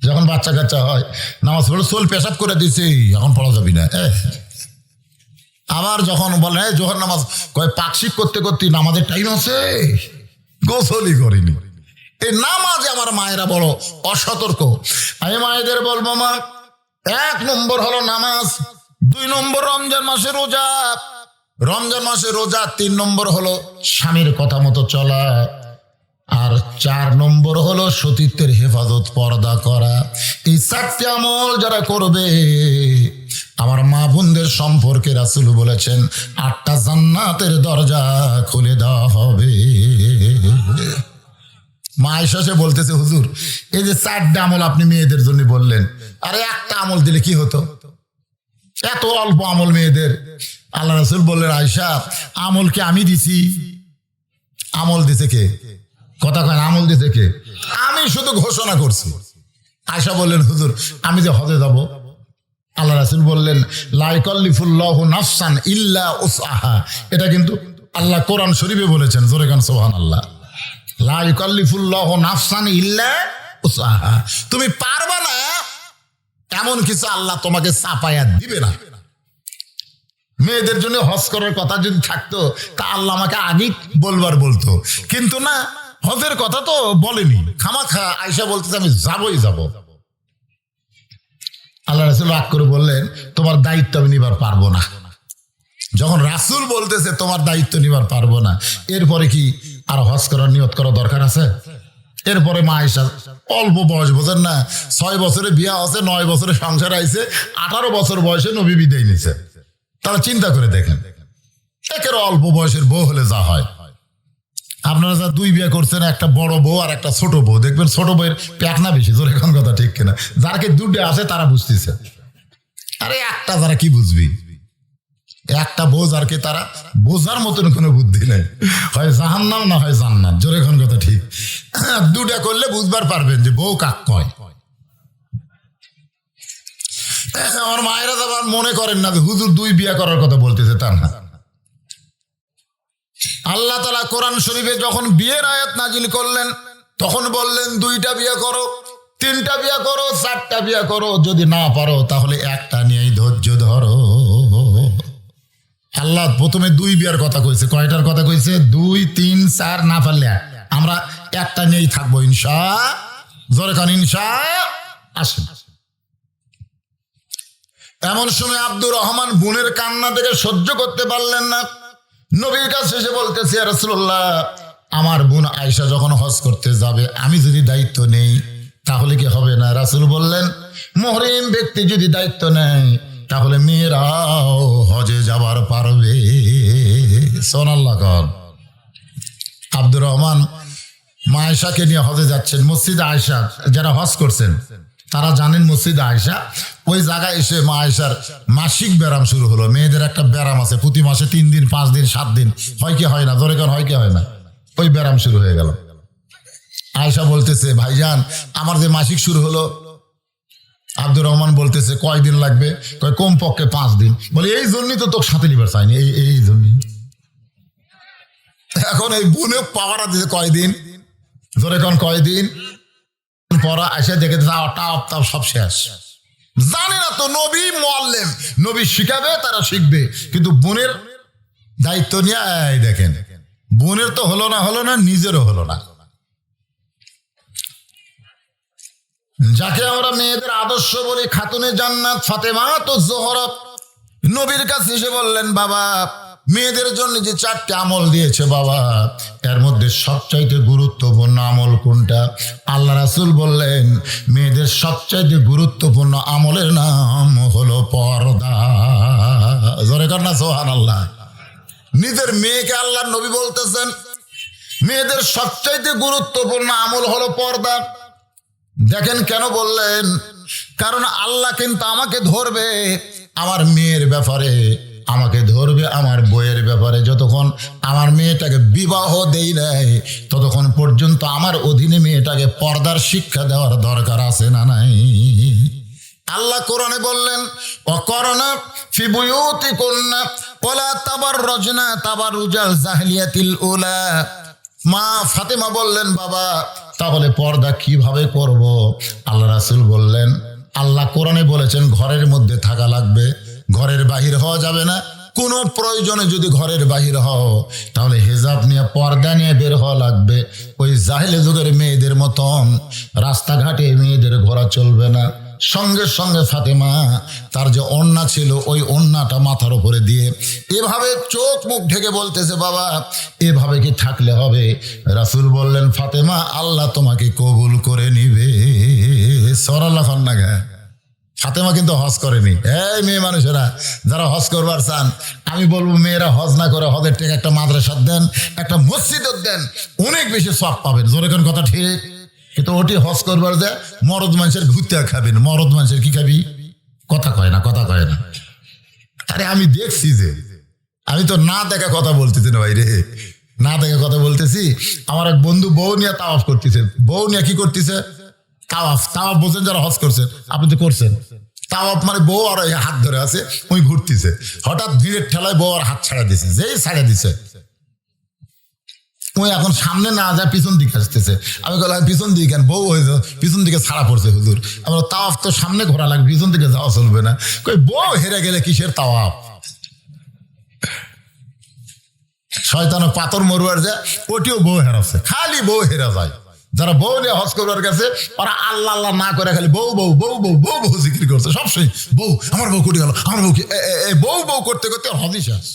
যখন বাচ্চা কাচ্চা হয় নামাজ পড়ে সোল পেশাব করে দিছে, এখন পড়া যাবি না। আবার যখন বলে জোহর নামাজ, কয় পাকশিক করতে করতে নামাজের টাইম আছে, গোসলই করিনি। এই নামাজে আমার মায়েরা বড় অসতর্ক। আমি মায়েদের বলবো, মা 1 নম্বর হলো নামাজ, 2 নম্বর রমজান মাসে রোজা, রমজান মাসে রোজা, 3 নম্বর হলো স্বামীর কথা মতো চলা, আর 4 নম্বর হলো সতীত্বের হেফাজত, পর্দা করা। এই 4টি আমল যারা করবে, আমার মা বোনদের সম্পর্কে রাসূল বলেছেন 8টা জান্নাতের দরজা খুলে দেওয়া হবে। মা আয়েশা সে বলতেছে, হুজুর এই যে 4টা আমল আপনি মেয়েদের জন্য বললেন, আরে একটা আমল দিলে কি হতো? এত অল্প আমল মেয়েদের। আল্লাহ রাসূল বললেন, আয়েশা আমলকে আমি দিছি। আমল দিছে কে? কথা কয়, আমল দিছে কে? আমি শুধু ঘোষণা করছি। আয়েশা বললেন, হুজুর আমি যে হজে যাব, আল্লাহ রাসূল বললেন, লা ইয়াকাল্লিফুল্লাহু নাফসান ইল্লা উসআহা। এটা কিন্তু আল্লাহ কোরআন শরীফে বলেছেন। জোরে গান সুবহানাল্লাহ। লা ইয়াকাল্লিফুল্লাহু নাফসান ইল্লা উসআহা। তুমি পারবা না এমন কিছু আল্লাহ তোমাকে চাপায়া দিবে না। মেয়েদের জন্য হজ করার কথা যদি থাকতো তা আল্লাহ আমাকে আগেই বলতো, কিন্তু না, হজের কথা তো বলেনি। খামাখা আয়েশা বলতেছে আমি যাবই যাব। আল্লাহ রাসূল রাগ করে বললেন, তোমার দায়িত্ব আমি নিবার পারবো না। যখন রাসূল বলতেছে তোমার দায়িত্ব নিবার পারবো না, এরপরে কি আর হজ করার নিয়ত করা দরকার আছে? এরপরে মা আয়েশা অল্প বয়স, বোঝেন না, 6 বছরে বিয়া আছে, 9 বছরে সংসার আইছে, 18 বছর বয়সে নবী বিদায় নিছে। তাহলে চিন্তা করে দেখেন, একের অল্প বয়সের বউ হলে যা হয়। আপনারা যা 2 বিয়ে করছেন, একটা বড় বউ আর একটা ছোট বউ, দেখবেন ছোট বউয়ের পেটনা বেশি। জোরে এখন কথা ঠিক কিনা? যারা 2টে আছে তারা বুঝতেছে। আরে একটা যারা কি বুঝবি? একটা বউ যারকে তারা বোঝার মতন কোনো বুদ্ধি নেই, হয় জাহান্নাম না হয় জান্নাত। জোরে এখন কথা ঠিক? 2টা করলে বুঝবার পারবেন যে বউ কাক কয়। আমার মায়েরা আবার মনে করেন না যে হুজুর 2 বিয়ে করার কথা বলতেছে, তা না। আল্লাহ তাআলা কোরআন শরীফে যখন বিয়ের আয়াত নাজিল করলেন, তখন বললেন 2টা বিয়ে করো, 3টা বিয়ে করো, 4টা বিয়ে করো, যদি না পারো তাহলে একটা নিয়েই ধৈর্য ধরো। আল্লাহ আল্লাহ প্রথমে 2 বিয়ার কথা কইছে, কয়টার কথা কইছে? 2, 3, 4, না পারলে আমরা একটা নিয়েই থাকবো ইনশা। জোরে কান ইনশা। আসেন। এমন সময় আব্দুর রহমান বোনের কান্না থেকে সহ্য করতে পারলেন না, নবীর কাছে এসে বলতেছে, ইয়া রাসূলুল্লাহ, আমার বোন আয়েশা যখন হজ করতে যাবে আমি যদি দায়িত্ব নেই তাহলে কি হবে না? রাসূল বললেন, মুহরিম ব্যক্তি যদি দায়িত্ব নেয় তাহলে মেয়েরাও হজে যাবার পারবে। সুবহানাল্লাহ। আব্দুর রহমান মা আয়েশাকে নিয়ে হজে যাচ্ছেন। মসজিদে আয়েশা যারা হজ করছেন তারা জানেন, মসজিদে আয়েশা ওই জায়গায় এসে মা আয়েশার মাসিক ব্যায়াম শুরু হলো। মেয়েদের একটা ব্যায়াম আছে, প্রতি মাসে 3 দিন 5 দিন 7 দিন, হয় কি হয় না? ধরে কেন হয় কি হয় না? ওই ব্যায়াম শুরু হয়ে গেল। আয়েশা বলতেছে, ভাইজান আমার যে মাসিক শুরু হলো। আব্দুর রহমান বলতেছে, কয় দিন লাগবে? কয় কমপক্ষে 5 দিন। বলে এই জন্যই তো তোকে সাথে নিবার চাইনি, এই জন্যই। এখন এই বোনে পাওয়ারা দিতে কয়দিন? ধরে কোন কয়দিন পরা এসে দেখে টাপ সব শেষ। জানে না তো নবী মুআল্লিম, নবী শিখাবে, তারা শিখবে। কিন্তু বোনের দায়িত্ব নিয়ে এই দেখেন, বোনের তো হলো না, নিজেরও হলো না। যাকে আমরা মেয়েদের আদর্শ বলি, খাতুনে জান্নাত ফাতেমা তো জোহরা, নবীর কাছে এসে বললেন, বাবা মেয়েদের জন্য যে 4টি আমল দিয়েছে বাবা, এর মধ্যে সবচাইতে গুরুত্বপূর্ণ আমল কোনটা? আল্লাহ রাসূল বললেন, মেয়েদের সবচাইতে গুরুত্বপূর্ণ আমলের নাম হলো পর্দা। জোরে কর না সুবহানাল্লাহ। নিজের মেয়েকে আল্লাহ নবী বলতেছেন, মেয়েদের সবচাইতে গুরুত্বপূর্ণ আমল হলো পর্দা। দেখেন কেন বললেন? কারণ আল্লাহ কিন্তু আমাকে ধরবে আমার মেয়ের ব্যাপারে, আমাকে ধরবে আমার বইয়ের ব্যাপারে। যতক্ষণ আমার মেয়েটাকে বিবাহ দেই নাই ততক্ষণ পর্যন্ত আমার অধীনে মেয়েটাকে পর্দার শিক্ষা দেওয়ার দরকার আছে না নাই? আল্লাহ কোরআনে বললেন, ওয়াকরনা ফি বুয়ুতিকুন্না ওয়ালা তাবাররাজনা তাবাররুজাল জাহিলিয়াতিল উলা। মা ফাতেমা বললেন, বাবা তাহলে পর্দা কিভাবে করব? আল্লাহ রাসূল বললেন, আল্লাহ কোরআনে বলেছেন ঘরের মধ্যে থাকা লাগবে, ঘরের বাহির হওয়া যাবে না। কোনো প্রয়োজনে যদি ঘরের বাহির হও তাহলে হেজাব নিয়ে পর্দা নিয়ে বের হওয়া লাগবে। ওই জাহেলি যুগের মেয়েদের মতন রাস্তাঘাটে মেয়েদের ঘোরা চলবে না। সঙ্গে সঙ্গে ফাতেমা তার যে ওড়না ছিল ওই ওড়নাটা মাথার উপরে দিয়ে এভাবে চোখ মুখ ঢেকে বলতেছে, বাবা এভাবে কি থাকলে হবে? রাসূল বললেন, ফাতেমা আল্লাহ তোমাকে কবুল করে নিবে। সরাল্লাহ না। ফাতেমা কিন্তু হজ করেনি। এই মেয়ে মানুষেরা যারা হজ করবার চান, আমি বলবো মেয়েরা হজ না করে হজের থেকে একটা মাদ্রাসা দেন, একটা মসজিদ দেন, অনেক বেশি সওয়াব পাবেন। জোরে কোন কথা ঠিক? কিন্তু ওটি হজ করবার যে মরদ মানুষের ঘুরতে খাবেন, মরদ মানুষের কি খাবি? কথা কয় না। আরে আমি দেখছি যে, আমি তো না দেখা কথা বলতেছি না ভাই রে, না দেখা কথা বলতেছি। আমার এক বন্ধু বউ নিয়ে তাওয়াফ করতেছে। বউ নিয়ে কি করতেছে? তাওয়াফ বোঝেন যারা হজ করছেন, আপনি তো করছেন। তাওয়াফ মানে বউ আর হাত ধরে আছে, ওই ঘুরতেছে। হঠাৎ ভিড়ের ঠেলায় বউ আর হাত ছাড়া দিছে। যেই ছাড়া দিছে ওই এখন সামনে না যায় পিছন দিকে আসতেছে। আমি বললাম পিছন দিকে কেন? বউ হয়েছে পিছন দিকে ছাড়া পড়ছে হুজুর। আমরা তাওয়াফ তো সামনে ঘোরা লাগবে, পিছন দিকে যাওয়া চলবে না। কই বউ হেরে গেলে কিসের তাওয়াফ? শয়তানের পাথর মরুয়ার যায়, ওটিও বউ হেরাচ্ছে, খালি বউ হেরা যায়। যারা বউ নিয়ে হজ করবার কাছে ওরা আল্লাহ আল্লাহ না করে খালি বউ বউ বউ বউ বউ বউ জিকির করছে সবসময়। বউ, আমার বউ কুটি গেল, আমার বউ কি বউ বউ করতে করতে হজই শেষ।